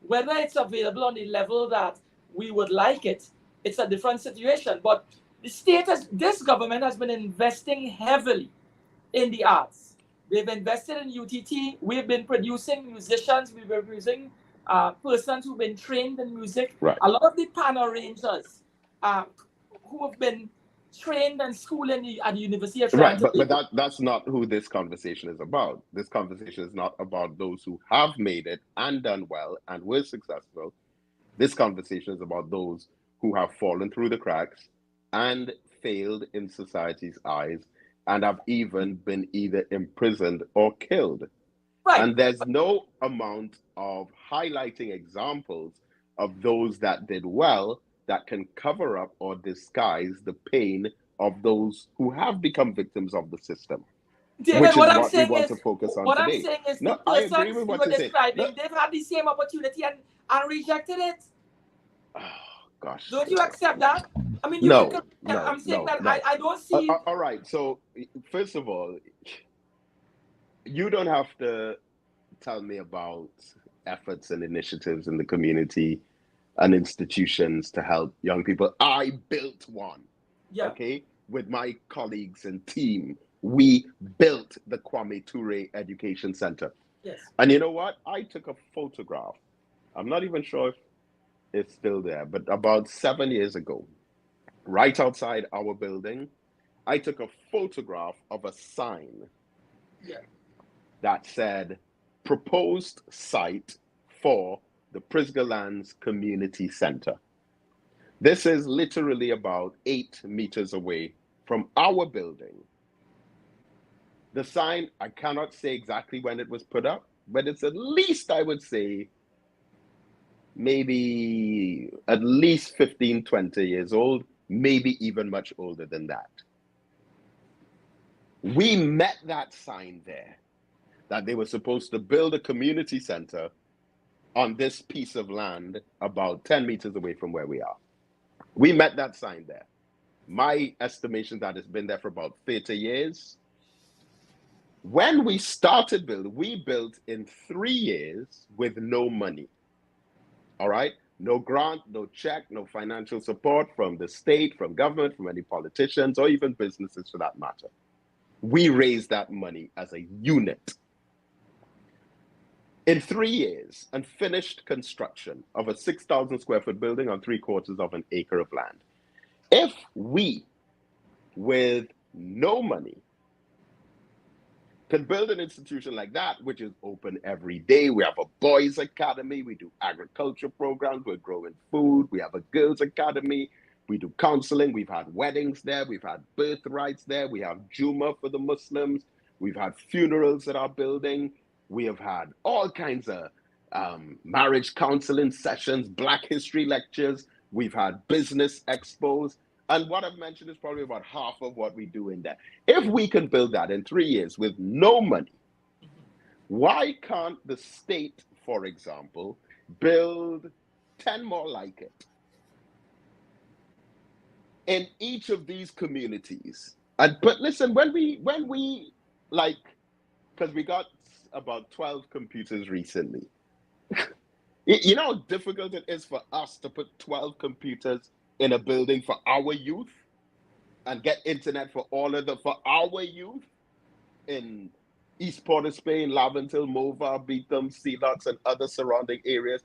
Whether it's available on the level that we would like it, it's a different situation. But this government has been investing heavily in the arts. They've invested in UTT. We've been producing musicians. We've been producing persons who've been trained in music. Right. A lot of the pan arrangers who have been trained and schooled at the University of Right, Toronto. but that's not who this conversation is about. This conversation is not about those who have made it and done well and were successful. This conversation is about those who have fallen through the cracks and failed in society's eyes and have even been either imprisoned or killed. Right. And there's no amount of highlighting examples of those that did well that can cover up or disguise the pain of those who have become victims of the system, David, which is what I'm what we saying want is, to focus on what I'm today. saying is, No, the I agree persons with you what were you're saying. describing, No. they've had the same opportunity and rejected it. Oh, gosh. Don't you accept that? I mean, No, I'm saying that no. I don't see. All right. So, first of all, you don't have to tell me about efforts and initiatives in the community and institutions to help young people. I built one, Yeah. okay, with my colleagues and team. We built the Kwame Ture Education Center. Yes. And you know what? I took a photograph. I'm not even sure if it's still there, but about 7 years ago, right outside our building, I took a photograph of a sign that said proposed site for the Prisgalands Community Center. This is literally about 8 meters away from our building. The sign, I cannot say exactly when it was put up, but it's at least, I would say, maybe at least 15, 20 years old, maybe even much older than that. We met that sign there, that they were supposed to build a community center on this piece of land about 10 meters away from where we are. We met that sign there. My estimation that it's been there for about 30 years. When we started building, we built in 3 years with no money. All right? No grant, no check, no financial support from the state, from government, from any politicians, or even businesses for that matter. We raised that money as a unit in 3 years and finished construction of a 6,000 square foot building on 3/4 of an acre of land. If we, with no money, can build an institution like that, which is open every day. We have a boys' academy. We do agriculture programs. We're growing food. We have a girls' academy. We do counseling. We've had weddings there. We've had birthrights there. We have Juma for the Muslims. We've had funerals at our building. We have had all kinds of marriage counseling sessions, Black history lectures. We've had business expos. And what I've mentioned is probably about half of what we do in there. If we can build that in 3 years with no money, why can't the state, for example, build 10 more like it in each of these communities? But listen, when we like, because we got about 12 computers recently. You know how difficult it is for us to put 12 computers in a building for our youth and get internet for our youth in East Port of Spain, Laventil, Mova, Beetham, Sealots, and other surrounding areas.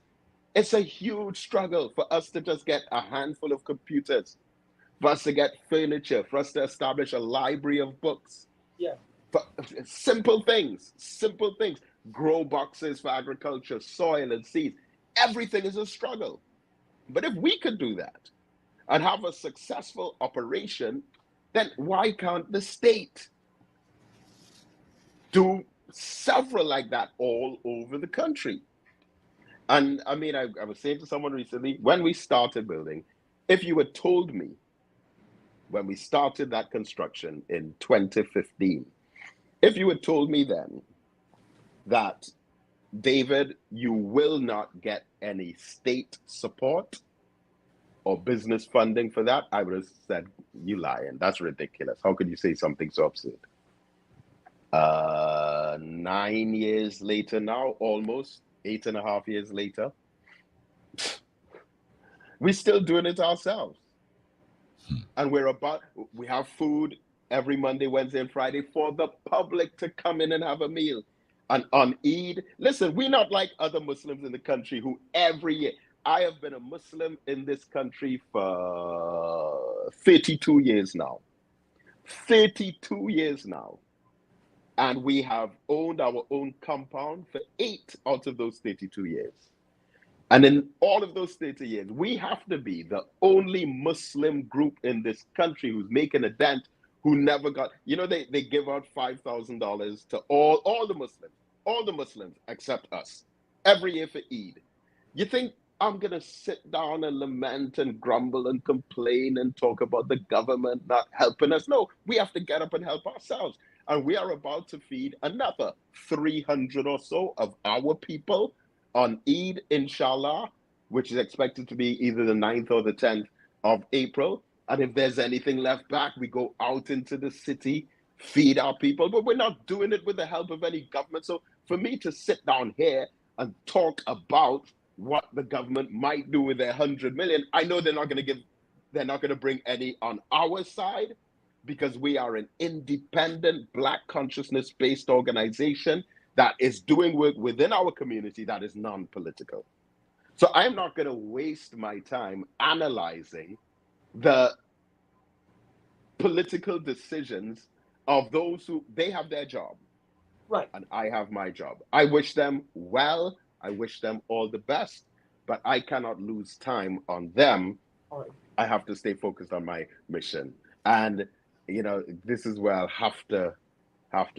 It's a huge struggle for us to just get a handful of computers, for us to get furniture, for us to establish a library of books. Yeah. For simple things, grow boxes for agriculture, soil and seeds. Everything is a struggle. But if we could do that and have a successful operation, then why can't the state do several like that all over the country? And I mean, I was saying to someone recently, when we started building, if you had told me when we started that construction in 2015, if you had told me then that David, you will not get any state support or business funding for that. I would have said, you lying. That's ridiculous. How could you say something so absurd? 9 years later now, almost 8.5 years later, we're still doing it ourselves. And we have food every Monday, Wednesday, and Friday for the public to come in and have a meal. And on Eid, listen, we're not like other Muslims in the country who every year, I have been a Muslim in this country for 32 years now. 32 years now. And we have owned our own compound for 8 out of those 32 years. And in all of those 30 years, we have to be the only Muslim group in this country who's making a dent, who never got, they give out $5,000 to all the Muslims except us every year for Eid. You think I'm going to sit down and lament and grumble and complain and talk about the government not helping us? No, we have to get up and help ourselves. And we are about to feed another 300 or so of our people on Eid, inshallah, which is expected to be either the 9th or the 10th of April. And if there's anything left back, we go out into the city, feed our people. But we're not doing it with the help of any government. So for me to sit down here and talk about what the government might do with their 100 million, I know they're not going to bring any on our side, because we are an independent Black consciousness-based organization that is doing work within our community that is non-political. So I'm not going to waste my time analyzing the political decisions of those who, they have their job. Right. And I have my job. I wish them well. I wish them all the best, but I cannot lose time on them. All right. I have to stay focused on my mission. And, this is where I'll have to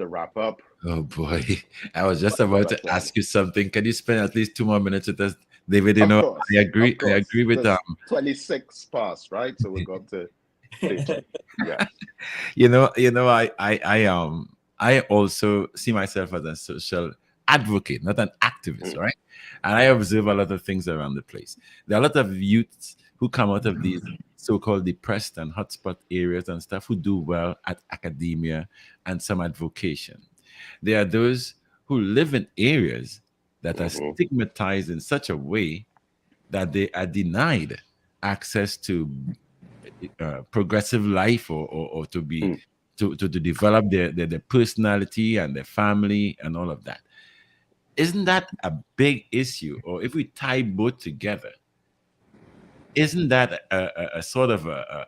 wrap up. Oh boy, I was just about to ask you something. Can you spend at least 2 more minutes with us, David? Of course, I agree. I agree with 26 past, right? So we're going to. Yeah. I also see myself as a social advocate, not an activist, right? And I observe a lot of things around the place. There are a lot of youths who come out of these so-called depressed and hotspot areas and stuff who do well at academia and some advocation. There are those who live in areas that are stigmatized in such a way that they are denied access to progressive life or to be to develop their personality and their family and all of that. Isn't that a big issue? Or if we tie both together, isn't that a sort of a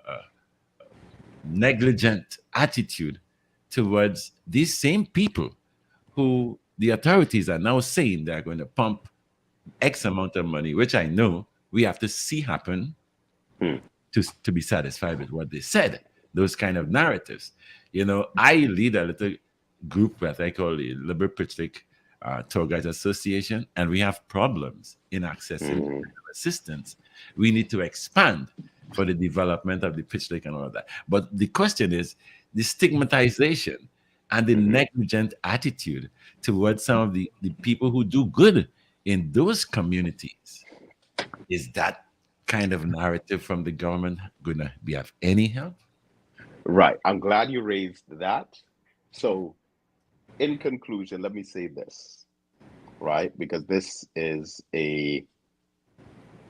negligent attitude towards these same people who the authorities are now saying they're going to pump X amount of money, which I know we have to see happen to be satisfied with what they said, those kind of narratives. I lead a little group that I call the Liberal Pitchlick Tour Guides Association, and we have problems in accessing assistance. We need to expand for the development of the pitch lake and all of that. But the question is the stigmatization and the negligent attitude towards some of the people who do good in those communities. Is that kind of narrative from the government going to be of any help? Right. I'm glad you raised that. So in conclusion, let me say this, right? Because this is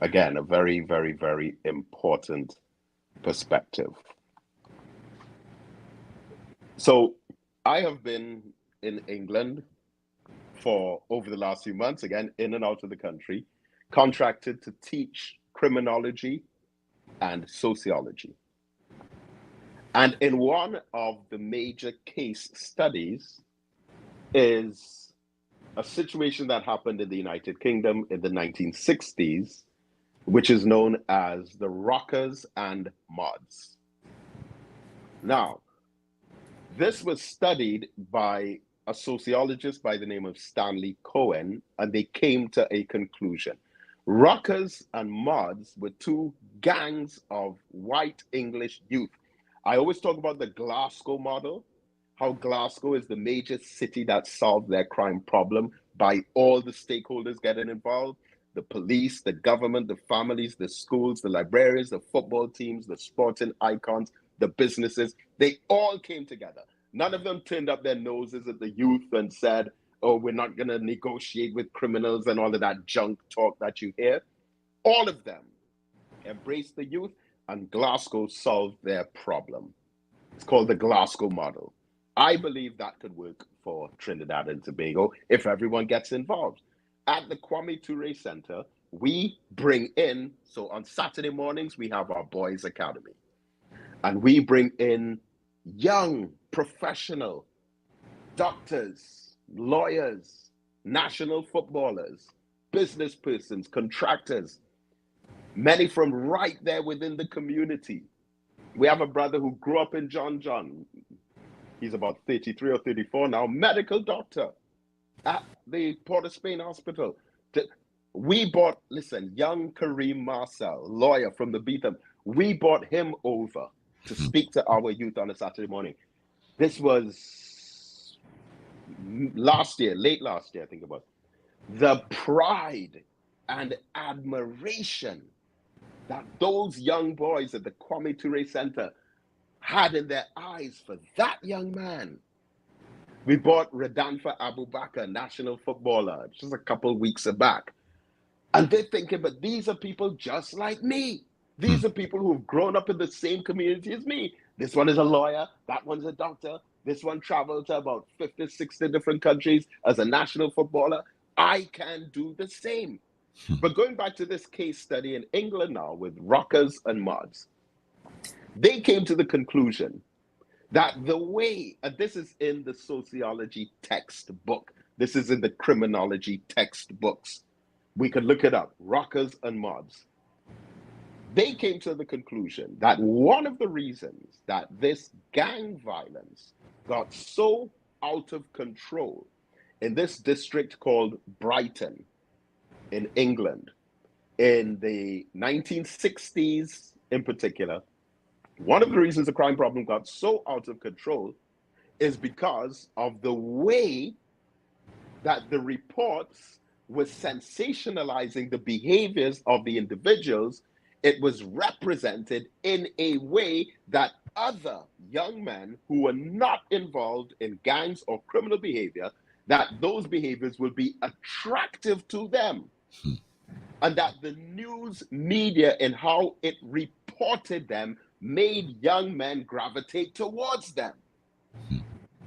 again, a very, very, very important perspective. So I have been in England for over the last few months, again, in and out of the country, contracted to teach criminology and sociology. And in one of the major case studies is a situation that happened in the United Kingdom in the 1960s, which is known as the Rockers and Mods. Now, this was studied by a sociologist by the name of Stanley Cohen, and they came to a conclusion. Rockers and Mods were two gangs of white English youth. I always talk about the Glasgow model, how Glasgow is the major city that solved their crime problem by all the stakeholders getting involved, the police, the government, the families, the schools, the librarians, the football teams, the sporting icons, the businesses. They all came together. None of them turned up their noses at the youth and said, oh, we're not going to negotiate with criminals and all of that junk talk that you hear. All of them embraced the youth, and Glasgow solved their problem. It's called the Glasgow model. I believe that could work for Trinidad and Tobago if everyone gets involved. At the Kwame Ture Center, we bring in, so on Saturday mornings, we have our Boys Academy. And we bring in young, professional doctors, lawyers, national footballers, business persons, contractors, many from right there within the community. We have a brother who grew up in John John. He's about 33 or 34 now, medical doctor at the Port of Spain Hospital. We brought, listen, young Kareem Marcel, lawyer from the Beetham, we brought him over to speak to our youth on a Saturday morning. This was last year, late last year, I think it was. The pride and admiration that those young boys at the Kwame Ture Center had in their eyes for that young man. We brought Radanfa Abubakar, national footballer, just a couple of weeks back. And they're thinking, but these are people just like me. These are people who've grown up in the same community as me. This one is a lawyer, that one's a doctor. This one traveled to about 50, 60 different countries as a national footballer. I can do the same. But going back to this case study in England now with rockers and mods, they came to the conclusion that the way, and this is in the sociology textbook, this is in the criminology textbooks, we could look it up, rockers and mods. They came to the conclusion that one of the reasons that this gang violence got so out of control in this district called Brighton in England in the 1960s in particular, one of the reasons the crime problem got so out of control is because of the way that the reports were sensationalizing the behaviors of the individuals. It was represented in a way that other young men who were not involved in gangs or criminal behavior, that those behaviors would be attractive to them. And that the news media and how it reported them made young men gravitate towards them.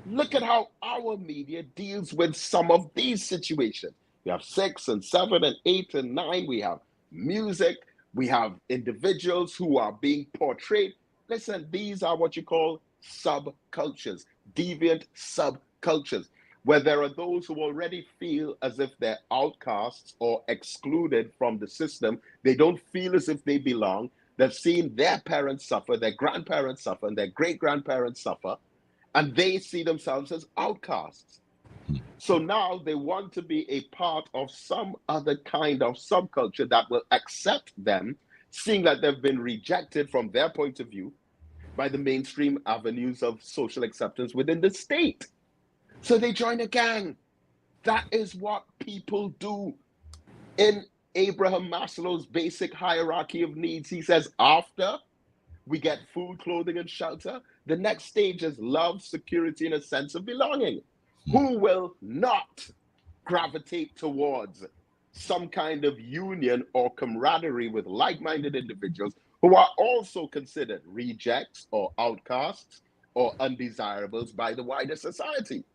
Look at how our media deals with some of these situations. We have 6 and 7 and 8 and 9. We have music. We have individuals who are being portrayed. Listen, these are what you call subcultures, deviant subcultures, where there are those who already feel as if they're outcasts or excluded from the system. They don't feel as if they belong. They've seen their parents suffer, their grandparents suffer, and their great-grandparents suffer, and they see themselves as outcasts. So now they want to be a part of some other kind of subculture that will accept them, seeing that they've been rejected from their point of view by the mainstream avenues of social acceptance within the state. So they join a gang. That is what people do. In Abraham Maslow's basic hierarchy of needs, he says, after we get food, clothing, and shelter, the next stage is love, security, and a sense of belonging. Who will not gravitate towards some kind of union or camaraderie with like-minded individuals who are also considered rejects or outcasts or undesirables by the wider society?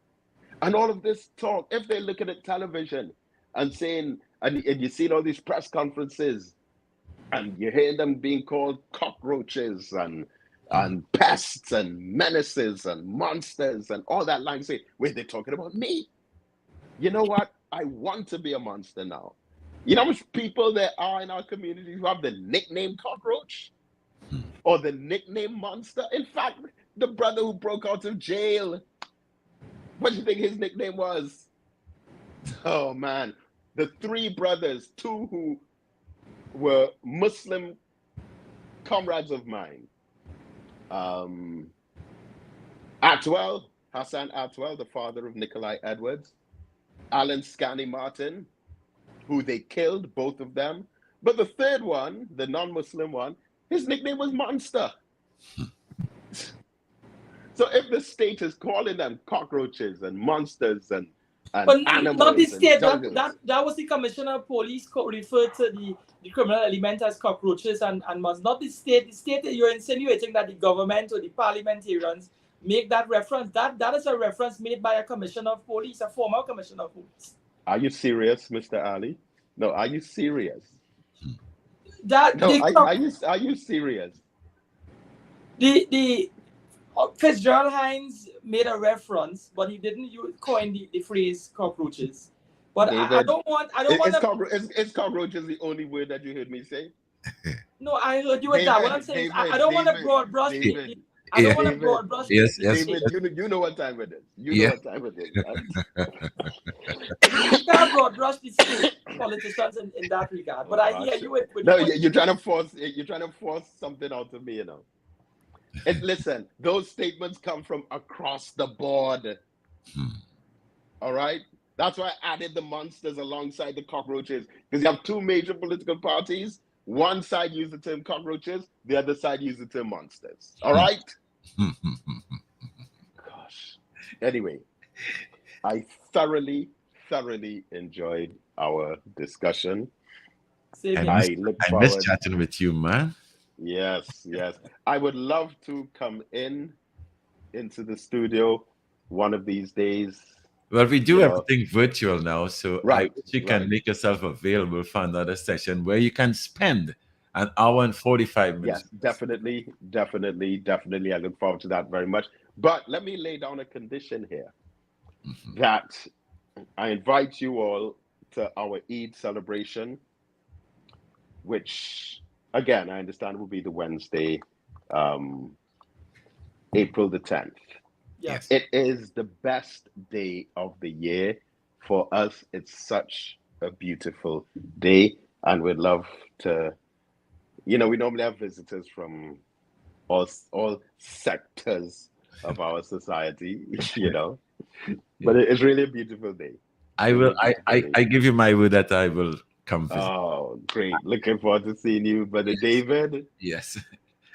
And all of this talk, if they're looking at television and saying, and you see all these press conferences, and you hear them being called cockroaches and pests and menaces and monsters and all that language, say, wait, they're talking about me. You know what? I want to be a monster now. You know how much people there are in our community who have the nickname cockroach or the nickname monster? In fact, the brother who broke out of jail, what do you think his nickname was? Oh, man. The 3 brothers, 2 who were Muslim comrades of mine. Atwell, Hassan Atwell, the father of Nikolai Edwards, Alan Scanny Martin, who they killed, both of them. But the third one, the non-Muslim one, his nickname was Monster. So if the state is calling them cockroaches and monsters and But animals not the and state. jungles, That was the commissioner of police referred to the criminal element as cockroaches and must not the state. The state, you're insinuating that the government or the parliamentarians make that reference. That is a reference made by a commissioner of police, a former commissioner of police. are you serious, Mr. Ali? No, are you serious? That No, are you serious? the Fitzgerald Hines made a reference, but he didn't coin the phrase cockroaches. But David, I don't want is cockroaches the only word that you heard me say? No, I heard you with that. What I'm saying is I don't want to broad brush I don't want to broad brush. Yes. David, you know what time it is. You know what time it is. You can't broad brush the state politicians in that regard. But I hear you with no, you're trying to force something out of me, you know. Listen, those statements come from across the board. All right? That's why I added the monsters alongside the cockroaches. Because you have two major political parties. One side use the term cockroaches, the other side use the term monsters. All right? Gosh. Anyway, I thoroughly enjoyed our discussion. I miss chatting with you, man. Yes. I would love to come into the studio one of these days. Well, we do everything virtual now, so right, I wish you can make yourself available for another session where you can spend an hour and 45 minutes. Yes, definitely. I look forward to that very much. But let me lay down a condition here that I invite you all to our Eid celebration, which, again, I understand will be the Wednesday, April the 10th. Yes. It is the best day of the year for us. It's such a beautiful day, and we'd love to, we normally have visitors from all sectors of our society, but it's really a beautiful day. I give you my word that I will come visit. Oh, great. Looking forward to seeing you, Brother David. Yes.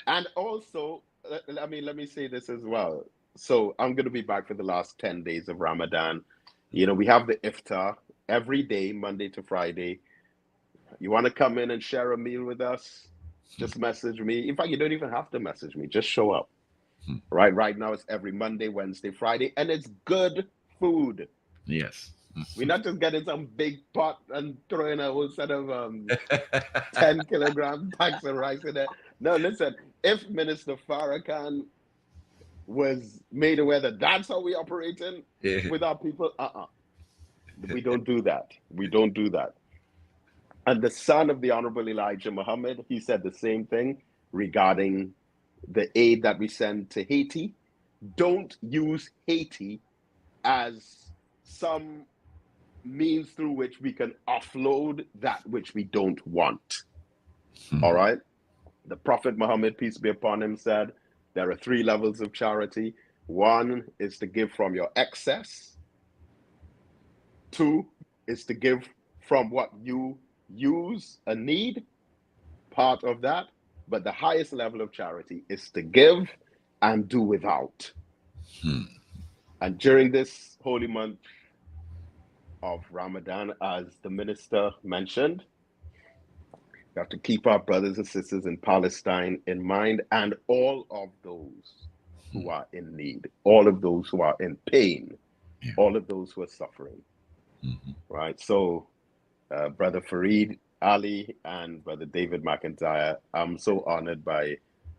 And also, let me say this as well. So I'm going to be back for the last 10 days of Ramadan. We have the iftar every day, Monday to Friday. You want to come in and share a meal with us? Just message me. In fact, you don't even have to message me. Just show up. Right now, it's every Monday, Wednesday, Friday, and it's good food. Yes. We're not just getting some big pot and throwing a whole set of 10 kilogram packs of rice in there. No, listen, if Minister Farrakhan was made aware that that's how we operating with our people, we don't do that. We don't do that. And the son of the Honorable Elijah Muhammad, he said the same thing regarding the aid that we send to Haiti. Don't use Haiti as some means through which we can offload that which we don't want. All right? The Prophet Muhammad, peace be upon him, said there are 3 levels of charity. 1 is to give from your excess. 2 is to give from what you use and need, part of that. But the highest level of charity is to give and do without. And during this holy month of Ramadan, as the minister mentioned, we have to keep our brothers and sisters in Palestine in mind, and all of those who are in need, all of those who are in pain, all of those who are suffering. Right? So, Brother Fareed Ali and Brother David McIntyre, I'm so honored by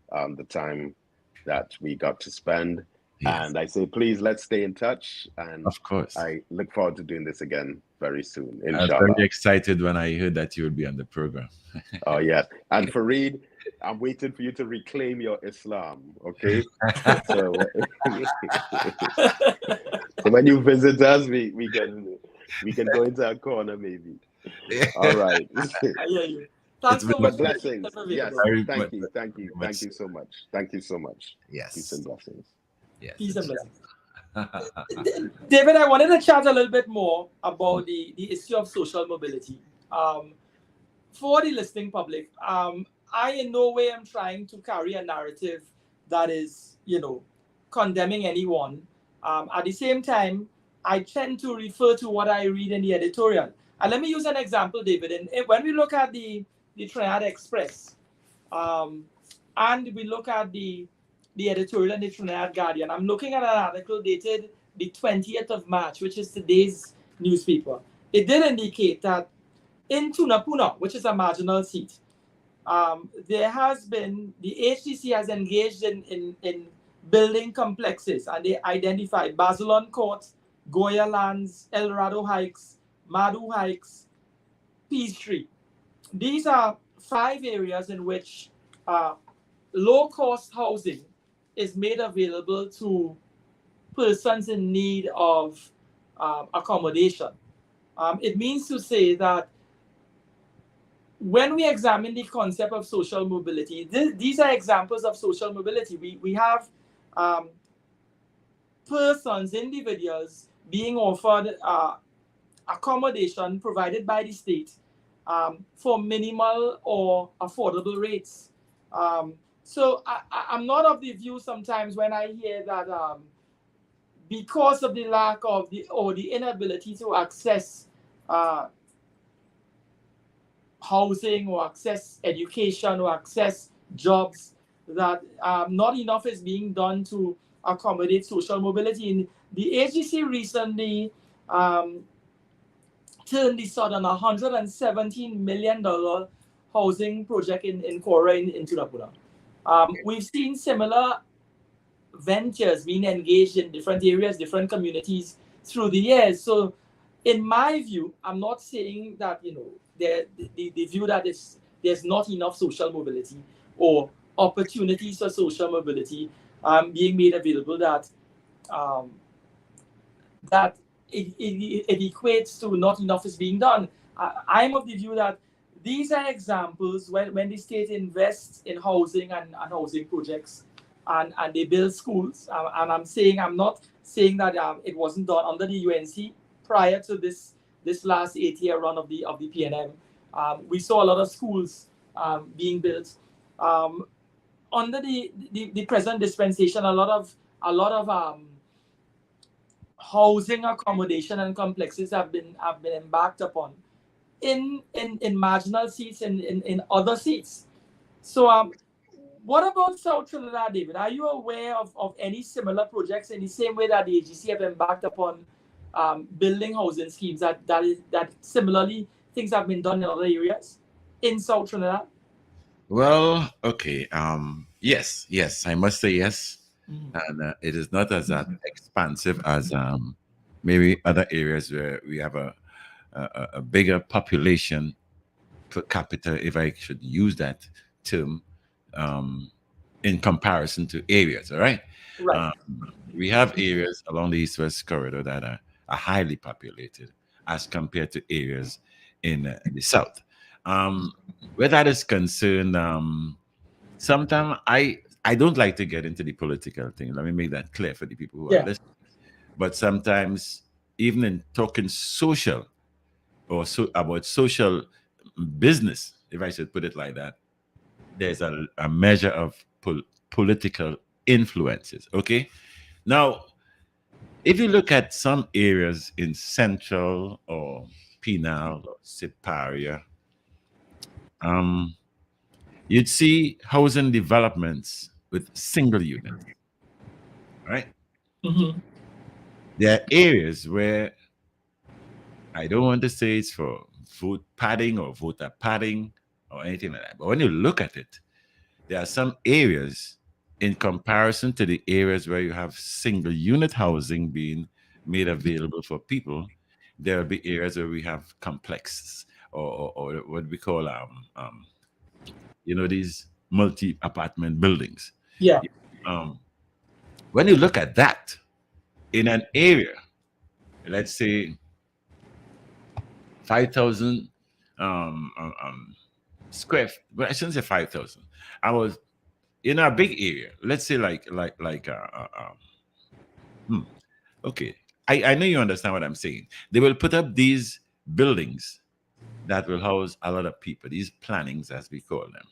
the time that we got to spend. Yes. And I say, please, let's stay in touch. And of course, I look forward to doing this again very soon. I was very excited when I heard that you would be on the program. Oh, yes. And Fareed, I'm waiting for you to reclaim your Islam, okay? So when you visit us, we can go into a corner maybe. All right. I hear you. Thanks so much. Blessings. Yes. Thank you so much. Thank you so much. Yes. Peace and blessings. Yes. Peace and blessings. David, I wanted to chat a little bit more about the issue of social mobility. For the listening public, I in no way am trying to carry a narrative that is, condemning anyone. At the same time, I tend to refer to what I read in the editorial. And let me use an example, David. And when we look at the Trinidad Express, and we look at the editorial in the Trinidad Guardian, I'm looking at an article dated the 20th of March, which is today's newspaper. It did indicate that in Tunapuna, which is a marginal seat, there has been, the HDC has engaged in building complexes, and they identified Basilon Court, Goya Lands, El Dorado Heights, Madu Heights, Peachtree. These are 5 areas in which low-cost housing is made available to persons in need of accommodation. It means to say that when we examine the concept of social mobility, these are examples of social mobility. We have persons, individuals being offered accommodation provided by the state for minimal or affordable rates. So I'm not of the view sometimes when I hear that because of the lack of the inability to access housing or access education or access jobs, that not enough is being done to accommodate social mobility. And the agency recently turned the sun on $117 million housing project in Kora in Tunapuna. We've seen similar ventures being engaged in different areas, different communities through the years. So in my view, I'm not saying that, the view that there's not enough social mobility or opportunities for social mobility being made available, that it equates to not enough is being done. I'm of the view that these are examples when the state invests in housing and housing projects, and they build schools. And I'm not saying that it wasn't done under the UNC prior to this last 8-year run of the PNM. We saw a lot of schools being built. Under the present dispensation, a lot of housing accommodation and complexes have been embarked upon in marginal seats and in other seats. So what about South Trinidad, David? Are you aware of any similar projects in the same way that the AGC have embarked upon building housing schemes that similarly things have been done in other areas in South Trinidad? Well, okay. Yes, I must say yes. And it is not as expansive as maybe other areas where we have a bigger population per capita, if I should use that term, in comparison to areas. All right. Right. We have areas along the east-west corridor that are highly populated as compared to areas in the south. Where that is concerned, sometimes I don't like to get into the political thing. Let me make that clear for the people who are listening. But sometimes, even in talking social or about social business, if I should put it like that, there's a measure of political influences. Okay. Now, if you look at some areas in Central or Penal or Siparia, you'd see housing developments with single units, right? Mm-hmm. There are areas where I don't want to say it's for vote padding or voter padding or anything like that. But when you look at it, there are some areas in comparison to the areas where you have single unit housing being made available for people. There will be areas where we have complexes or what we call these multi-apartment buildings. Yeah. When you look at that in an area, let's say 5,000 square feet, but I shouldn't say 5,000. I was in a big area. Let's say like Okay, I know you understand what I'm saying. They will put up these buildings that will house a lot of people, these plannings, as we call them.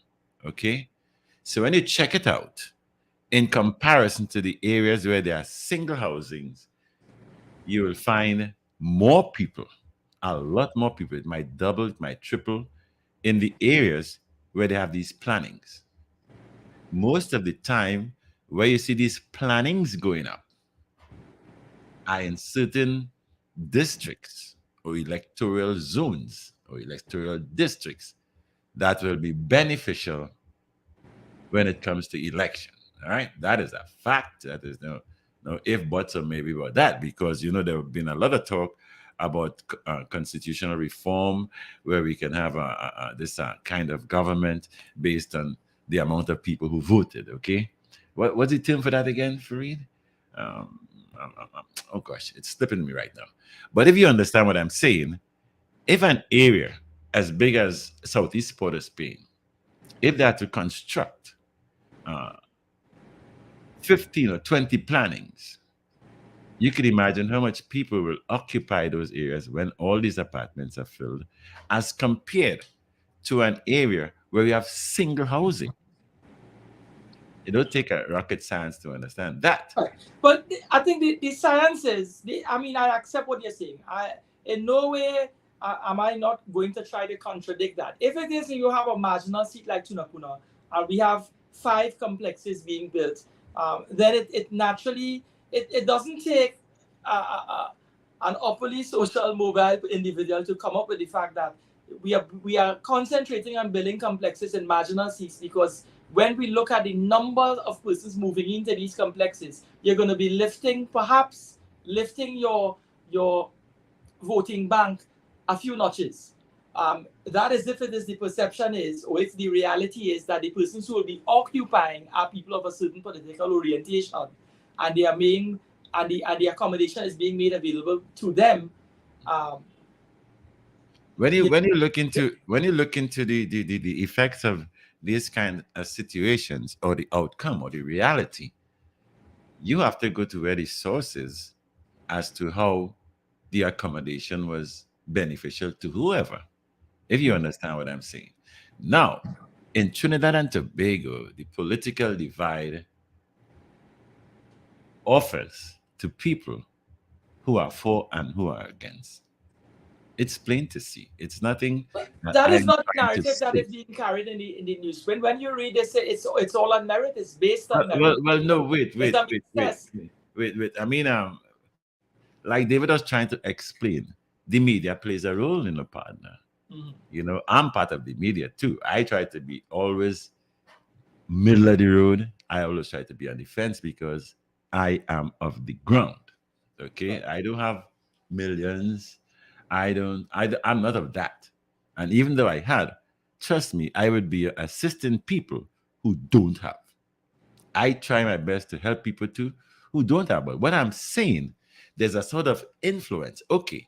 Okay, so when you check it out, in comparison to the areas where there are single housings, you will find more people, a lot more people. It might double, it might triple in the areas where they have these plannings. Most of the time, where you see these plannings going up are in certain districts or electoral zones or electoral districts that will be beneficial when it comes to election. All right, that is a fact. That is no if, buts, or maybe about that, because there have been a lot of talk about constitutional reform, where we can have this kind of government based on the amount of people who voted. Okay, what's the term for that again, Fareed? Um, oh gosh, it's slipping me right now. But if you understand what I'm saying, if an area as big as Southeast Port of Spain, if they had to construct uh, 15 or 20 plannings, you could imagine how much people will occupy those areas when all these apartments are filled, as compared to an area where we have single housing. It don't take a rocket science to understand that. Right. But I think the science is, I mean, I accept what you're saying. In no way am I not going to try to contradict that. If it is you have a marginal seat like Tunapuna, and we have 5 complexes being built, then it naturally, it doesn't take an upperly social mobile individual to come up with the fact that we are concentrating on building complexes in marginal seats, because when we look at the number of persons moving into these complexes, you're going to be perhaps lifting your voting bank a few notches. That is if it is the perception is, or if the reality is that the persons who will be occupying are people of a certain political orientation, and they are being, and the accommodation is being made available to them. When you look into the effects of these kind of situations, or the outcome or the reality, you have to go to where the source is as to how the accommodation was beneficial to whoever, if you understand what I'm saying. Now, in Trinidad and Tobago, the political divide offers to people who are for and who are against. It's plain to see. It's nothing. That is not the narrative that is being carried in the news. When you read this, it's all on merit. It's based on merit. Well, no, wait. I mean, like David was trying to explain, the media plays a role in the partner. Mm-hmm. I'm part of the media too. I try to be always middle of the road. I always try to be on the fence, because I am of the ground. Okay, I don't have millions. I'm not of that. And even though I had, trust me, I would be assisting people who don't have. I try my best to help people too who don't have. But what I'm saying, there's a sort of influence. Okay,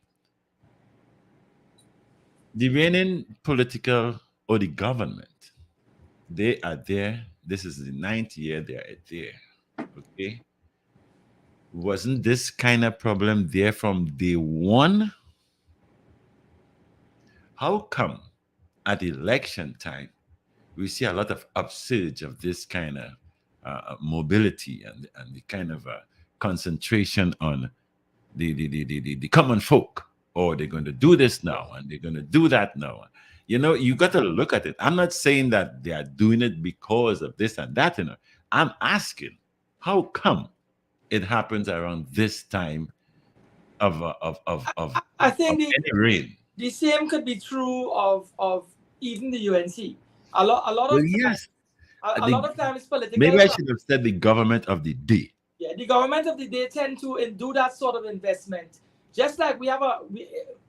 the reigning political or the government, they are there. This is the 9th year they are there. Okay. Wasn't this kind of problem there from day one? How come at election time we see a lot of upsurge of this kind of mobility and the kind of concentration on the common folk? Oh, they're going to do this now and they're going to do that now. You got to look at it. I'm not saying that they are doing it because of this and that. I'm asking, how come it happens around this time of I think any rain? The same could be true of even the UNC. A lot of yes. A lot of times political. Maybe I should have said the government of the day. Yeah, the government of the day tend to do that sort of investment. Just like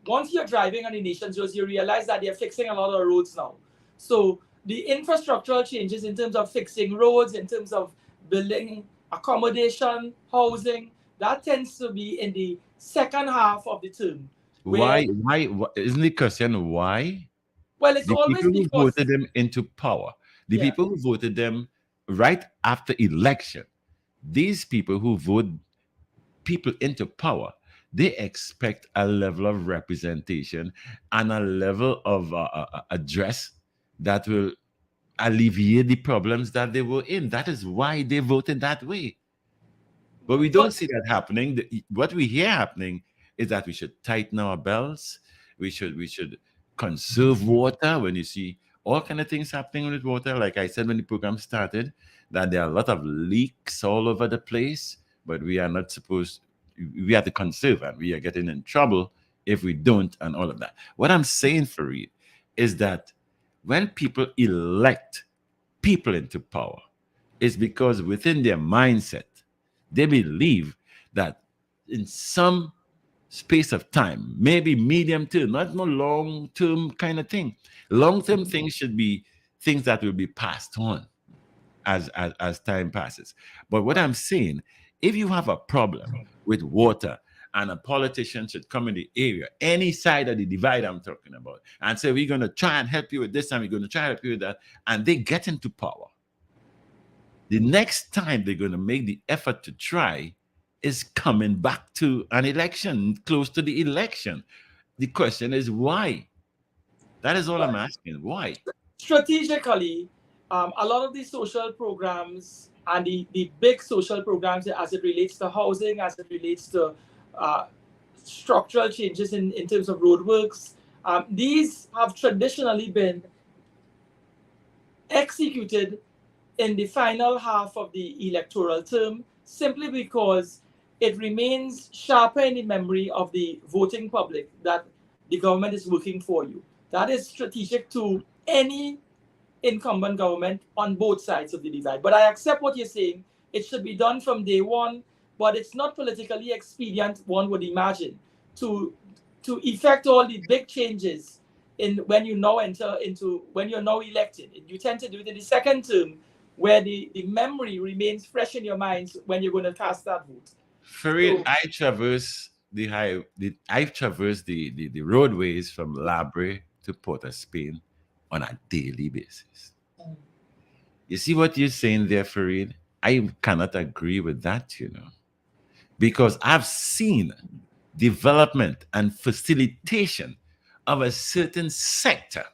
once you're driving on the nation's roads, you realize that they're fixing a lot of roads now. So the infrastructural changes in terms of fixing roads, in terms of building accommodation, housing, that tends to be in the second half of the term. Why isn't the question why? Well, it's the always people who because voted them into power, the people who voted them right after election, these people who vote people into power, they expect a level of representation and a level of address that will alleviate the problems that they were in. That is why they voted that way. But we don't see that happening. What we hear happening is that we should tighten our belts. We should conserve water. When you see all kind of things happening with water, like I said when the program started, that there are a lot of leaks all over the place. But we are not supposed. We have to conserve, and we are getting in trouble if we don't, and all of that. What I'm saying, Fareed, is that when people elect people into power, it's because within their mindset, they believe that in some space of time, maybe medium term, not no long term kind of thing. Long term things should be things that will be passed on as time passes. But what I'm saying, if you have a problem with water and a politician should come in the area, any side of the divide I'm talking about, and say, we're going to try and help you with this, and we're going to try and help you with that, and they get into power, the next time they're going to make the effort to try is coming back to an election, close to the election. The question is why? That is all I'm asking. Why? Strategically, a lot of these social programs and the big social programs as it relates to housing, as it relates to structural changes in terms of roadworks, these have traditionally been executed in the final half of the electoral term, simply because it remains sharper in the memory of the voting public that the government is working for you. That is strategic to any incumbent government on both sides of the divide. But I accept what you're saying. It should be done from day one, but it's not politically expedient, one would imagine, to effect all the big changes when you now enter into, when you're now elected. You tend to do it in the second term, where the memory remains fresh in your minds when you're going to cast that vote. Fareed, so, I traverse I've traversed the roadways from Labre to Port of Spain on a daily basis. You see what you're saying there, Fareed? I cannot agree with that, because I've seen development and facilitation of a certain sector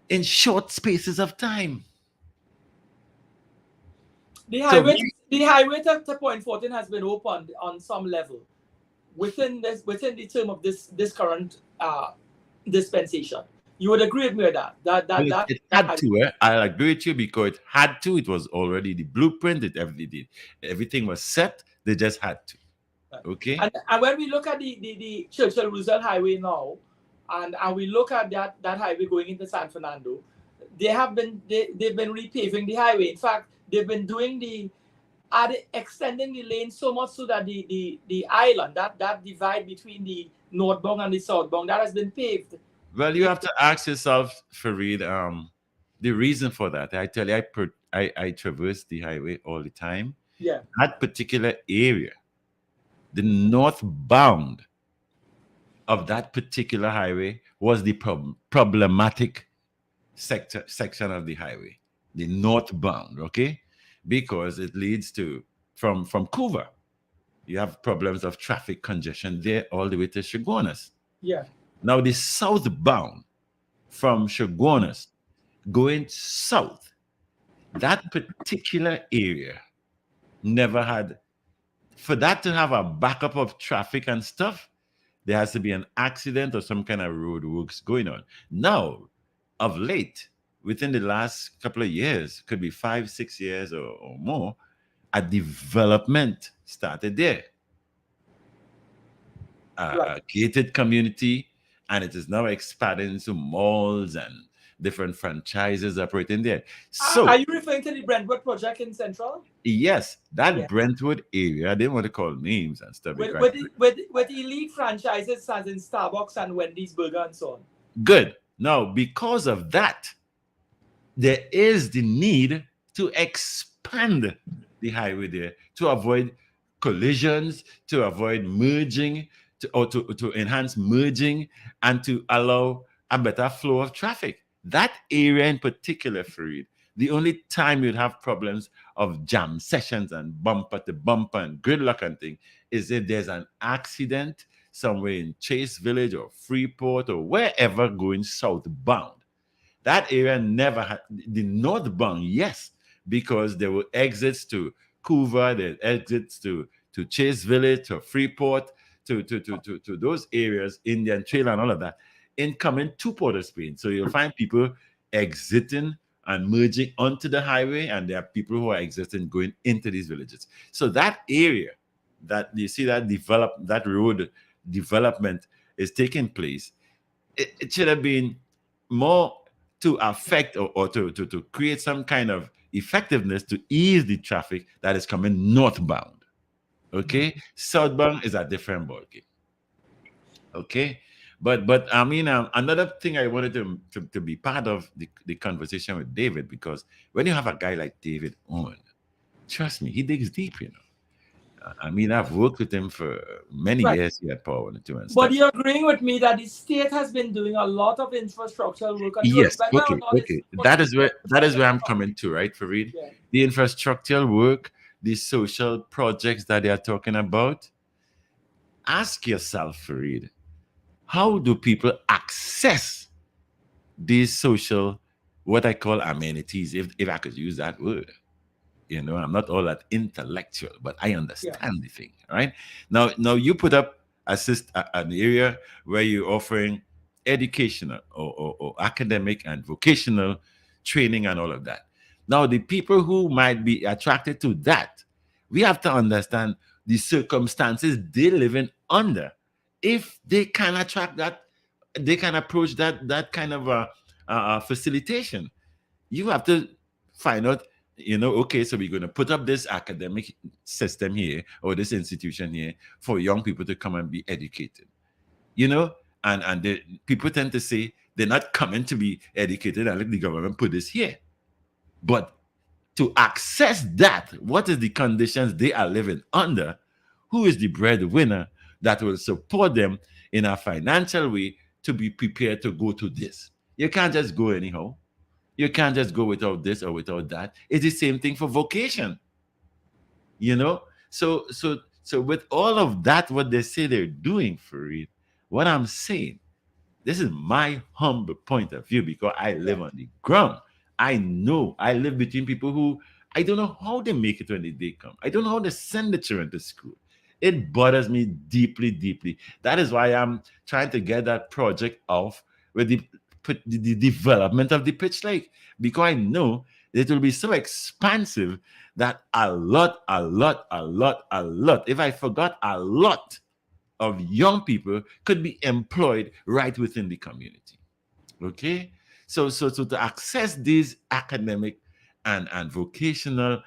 in short spaces of time. The highway to Point 14 has been opened on some level within the term of this current dispensation. You would agree with me with that? It had to. I'll agree with you, because it had to. It was already the blueprint. Everything was set. They just had to. Okay. And when we look at the Churchill Roosevelt Highway now, and we look at that highway going into San Fernando, they've been repaving the highway. In fact, they've been doing extending the lane so much so that the island, that divide between the northbound and the southbound, that has been paved. Well, you have to ask yourself, Fareed, the reason for that. I tell you, I traverse the highway all the time. Yeah. That particular area, the northbound of that particular highway was the problematic section of the highway, the northbound, okay? Because it leads to, from Couva, you have problems of traffic congestion there all the way to Chaguanas. Yeah. Now, the southbound from Chaguanas going south, that particular area never had, for that to have a backup of traffic and stuff, there has to be an accident or some kind of road works going on. Now, of late, within the last couple of years, could be 5-6 years or more, a development started there. A gated community, and it is now expanding into malls and different franchises operating there. So, are you referring to the Brentwood project in Central? Yes, that Brentwood area. I didn't want to call names and stuff. With elite franchises as in Starbucks and Wendy's Burger and so on. Good. Now, because of that, there is the need to expand the highway there to avoid collisions, to avoid merging, to enhance merging, and to allow a better flow of traffic. That area in particular, Fareed, The only time you'd have problems of jam sessions and bumper to bumper and gridlock and thing is if there's an accident somewhere in Chase Village or Freeport or wherever going southbound. That area never had the northbound, yes, because there were exits to Couva, there were exits to Chase Village, to Freeport, to those areas, Indian Trail and all of that, incoming to Port of Spain. So you'll find people exiting and merging onto the highway, and there are people who are exiting going into these villages. So that area that you see that road development is taking place, it should have been more to affect or to create some kind of effectiveness to ease the traffic that is coming northbound. Okay, southbound is a different ballgame. Okay, but I mean, another thing I wanted to be part of the conversation with David, because when you have a guy like David on, trust me, he digs deep. You know, I mean, I've worked with him for many years here at Power 102 and stuff. But you're agreeing with me that the state has been doing a lot of infrastructural work. Yes, okay. That is where I'm coming to, right, Fareed? Yeah. The infrastructural work, the social projects that they are talking about. Ask yourself, Fareed, how do people access these social, what I call amenities, if I could use that word? You know, I'm not all that intellectual, but I understand the thing, right? Now you put up an area where you're offering educational or academic and vocational training and all of that. Now, the people who might be attracted to that, we have to understand the circumstances they live in under. If they can attract that, they can approach that kind of a facilitation. You have to find out, you know, okay, so we're going to put up this academic system here or this institution here for young people to come and be educated. You know, and people tend to say they're not coming to be educated and let the government put this here. But to access that, what is the conditions they are living under? Who is the breadwinner that will support them in a financial way to be prepared to go to this? You can't just go anyhow. You can't just go without this or without that. It's the same thing for vocation. You know? So with all of that, what they say they're doing for it, what I'm saying, this is my humble point of view because I live on the ground. I know I live between people who I don't know how they make it when the day come. I don't know how they send the children to school. It bothers me deeply, deeply. That is why I'm trying to get that project off with the development of the pitch lake, because I know it will be so expansive that a lot, if I forgot, a lot of young people could be employed right within the community. Okay? So to access these academic and vocational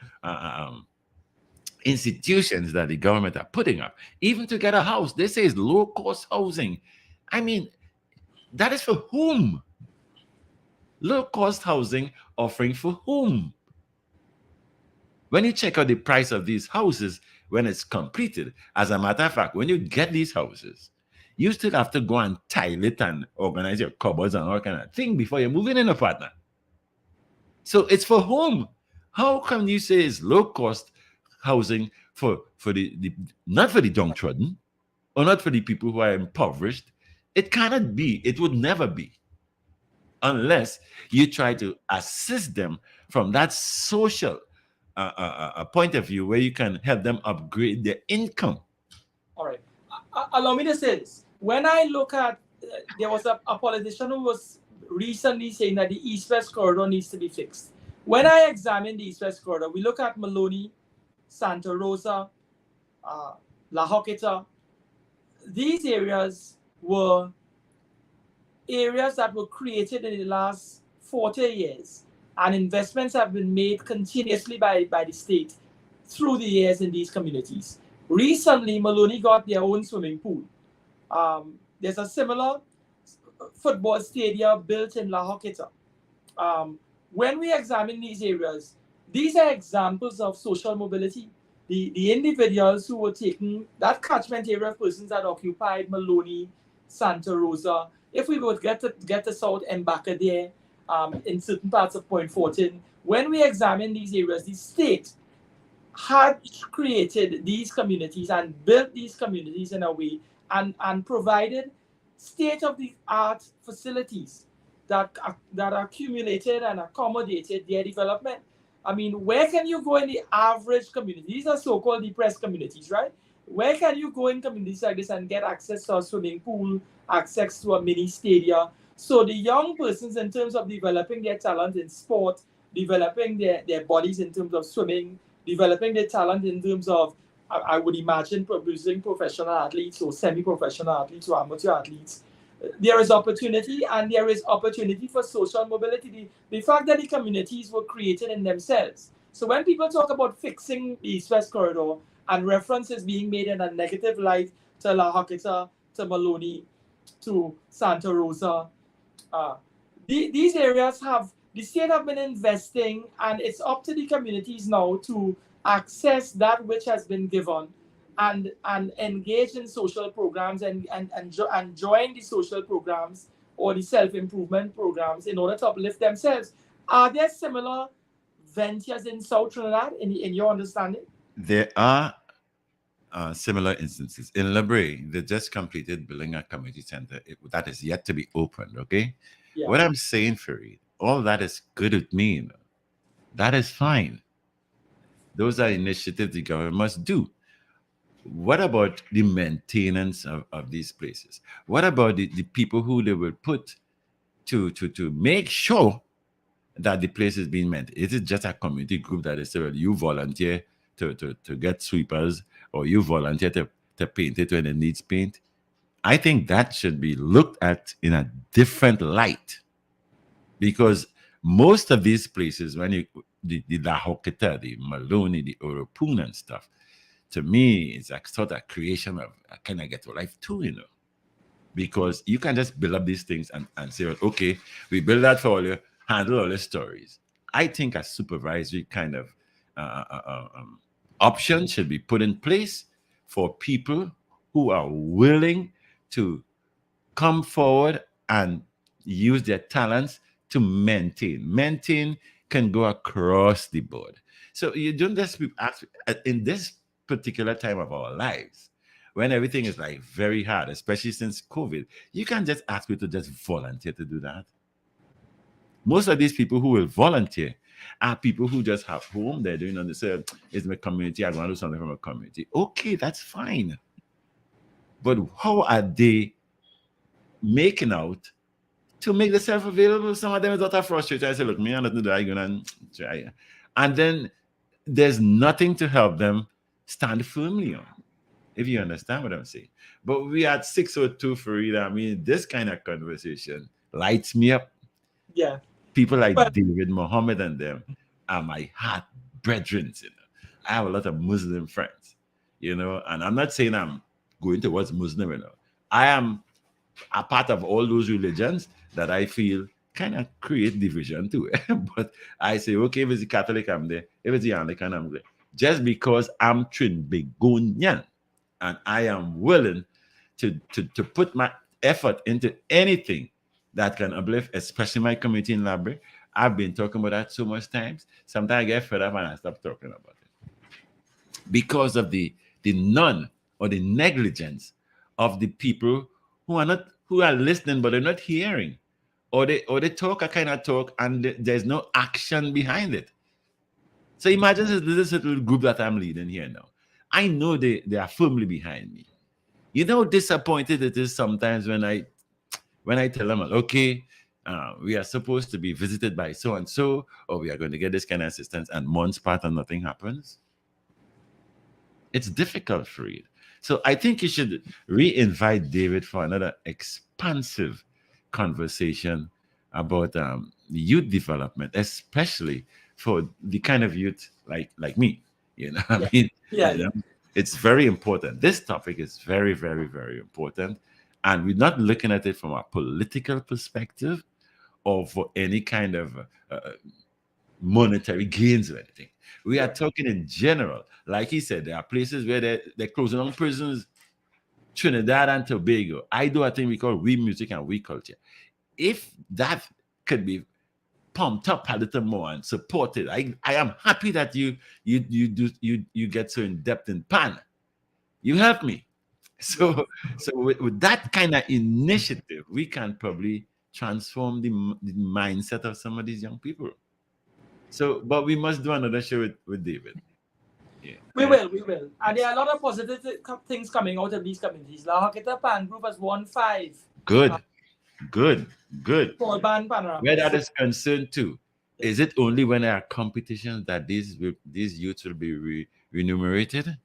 institutions that the government are putting up, even to get a house, they say it's low-cost housing. I mean, that is for whom? Low-cost housing offering for whom? When you check out the price of these houses when it's completed, as a matter of fact, when you get these houses, you still have to go and tile it and organize your cupboards and all kind of thing before you move in a partner. So it's for whom? How come you say it's low-cost housing for the not for the downtrodden or not for the people who are impoverished? It cannot be. It would never be, unless you try to assist them from that social point of view where you can help them upgrade their income. All right. Allow me to say this. When I look at, there was a politician who was recently saying that the East-West corridor needs to be fixed. When I examine the East-West corridor, we look at Maloney, Santa Rosa, La Joqueta. These areas were areas that were created in the last 40 years, and investments have been made continuously by the state through the years in these communities. Recently, Maloney got their own swimming pool. There's a similar football stadium built in La Joqueta. When we examine these areas, these are examples of social mobility. The individuals who were taking that catchment area of persons that occupied Maloney, Santa Rosa, if we would get to South Mbaka there, in certain parts of Point Fortin. When we examine these areas, the state had created these communities and built these communities in a way and provided state-of-the-art facilities that accumulated and accommodated their development. I mean, where can you go in the average community? These are so-called depressed communities, right? Where can you go in communities like this and get access to a swimming pool, access to a mini stadium? So the young persons, in terms of developing their talent in sport, developing their bodies in terms of swimming, developing their talent in terms of, I would imagine, producing professional athletes or semi-professional athletes or amateur athletes. There is opportunity, and there is opportunity for social mobility. The fact that the communities were created in themselves. So when people talk about fixing the East-West corridor and references being made in a negative light to La Joquita, to Maloney, to Santa Rosa, these areas have, the state have been investing, and it's up to the communities now to access that which has been given and engage in social programs and join the social programs or the self-improvement programs in order to uplift themselves. Are there similar ventures in South Trinidad in your understanding? There are similar instances. In Lebre, they just completed building a community center that is yet to be opened, okay? Yeah. What I'm saying, Fareed, all that is good with me. You know? That is fine. Those are initiatives the government must do. What about the maintenance of these places? What about the people who they will put to make sure that the place is being maintained? Is it just a community group that is saying, you volunteer to get sweepers, or you volunteer to paint it when it needs paint? I think that should be looked at in a different light, because most of these places, when you the La Joquita, the Maloney, the Oropun and stuff, to me, it's a sort of creation of a kind of ghetto life too, you know. Because you can just build up these things and say, okay, we build that for all you, handle all the stories. I think a supervisory kind of option should be put in place for people who are willing to come forward and use their talents to maintain. Maintain can go across the board. So you don't just ask in this particular time of our lives, when everything is like very hard, especially since COVID, you can't just ask people to just volunteer to do that. Most of these people who will volunteer are people who just have home. They're doing on the side, it's my community, I want to do something from a community. Okay, that's fine. But how are they making out to make themselves available? Some of them is not frustrated. I say, look, me, I'm not going to try. And then there's nothing to help them stand firmly on, if you understand what I'm saying. But we had 602 Farida. I mean, this kind of conversation lights me up. Yeah. People like David Mohammed and them are my heart brethren. You know, I have a lot of Muslim friends, you know, and I'm not saying I'm going towards Muslim, you know. I am a part of all those religions that I feel kind of create division too. But I say, okay, if it's the Catholic, I'm there. If it's the Anglican, I'm there. Just because I'm Trinbagonian and I am willing to put my effort into anything that can uplift, especially my community in Labre. I've been talking about that so much times. Sometimes I get fed up and I stop talking about it. Because of the none or the negligence of the people who are listening, but they're not hearing. Or they talk a kind of talk and there's no action behind it. So imagine this little group that I'm leading here now. I know they are firmly behind me. You know how disappointed it is sometimes when I tell them, okay, we are supposed to be visited by so and so, or we are going to get this kind of assistance, and months pass and nothing happens. It's difficult for you. So I think you should re-invite David for another expansive conversation about youth development, especially for the kind of youth like me. You know, I mean, Yeah. you know, it's very important. This topic is very, very, very important. And we're not looking at it from a political perspective or for any kind of monetary gains or anything. We are talking in general. Like he said, there are places where they're closing down prisons, Trinidad and Tobago. I do a thing we call we music and we culture. If that could be pumped up a little more and support it. I am happy that you get so in depth in PAN. You help me. So with that kind of initiative, we can probably transform the mindset of some of these young people. So, but we must do another show with David. Yeah. We will. And there are a lot of positive things coming out of these communities. La Hakita Pan Group has won 5. Good. Broadband panorama. Where that is concerned too, is it only when there are competitions that these youths will be remunerated?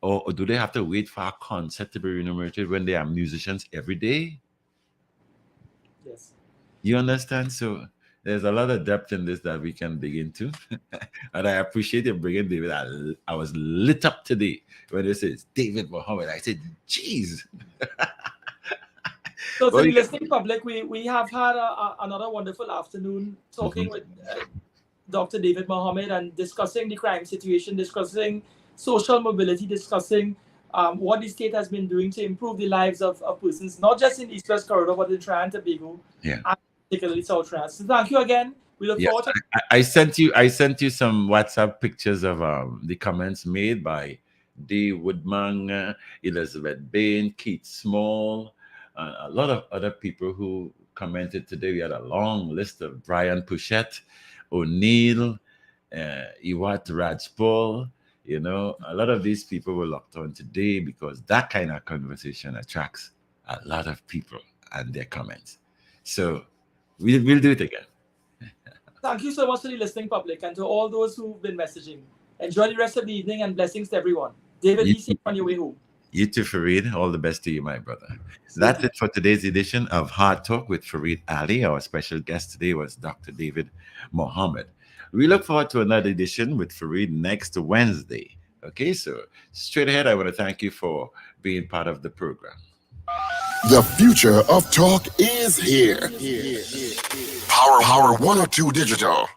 Or do they have to wait for a concert to be remunerated when they are musicians every day? Yes. You understand? So there's a lot of depth in this that we can dig into. And I appreciate you bringing David. I was lit up today when they said David Mohammed. I said, geez. So to the listening public, we have had another wonderful afternoon talking with Dr. David Mohammed and discussing the crime situation, discussing social mobility, discussing what the state has been doing to improve the lives of persons, not just in East West Corridor, but in Trinidad and Tobago, and particularly South Trinidad. So thank you again. We look forward to I sent you some WhatsApp pictures of the comments made by Dee Woodman, Elizabeth Bain, Keith Small, a lot of other people who commented today. We had a long list of Brian Puchette, O'Neill, Iwat Rajpal. You know, a lot of these people were locked on today because that kind of conversation attracts a lot of people and their comments. So we'll do it again. Thank you so much to the listening public and to all those who've been messaging. Enjoy the rest of the evening and blessings to everyone. David, be safe on your way home. You too, Fareed. All the best to you, my brother. That's it for today's edition of Hard Talk with Fareed Ali. Our special guest today was Dr. David Mohammed. We look forward to another edition with Fareed next Wednesday. Okay, so straight ahead, I want to thank you for being part of the program. The future of talk is here. Power 102 Digital.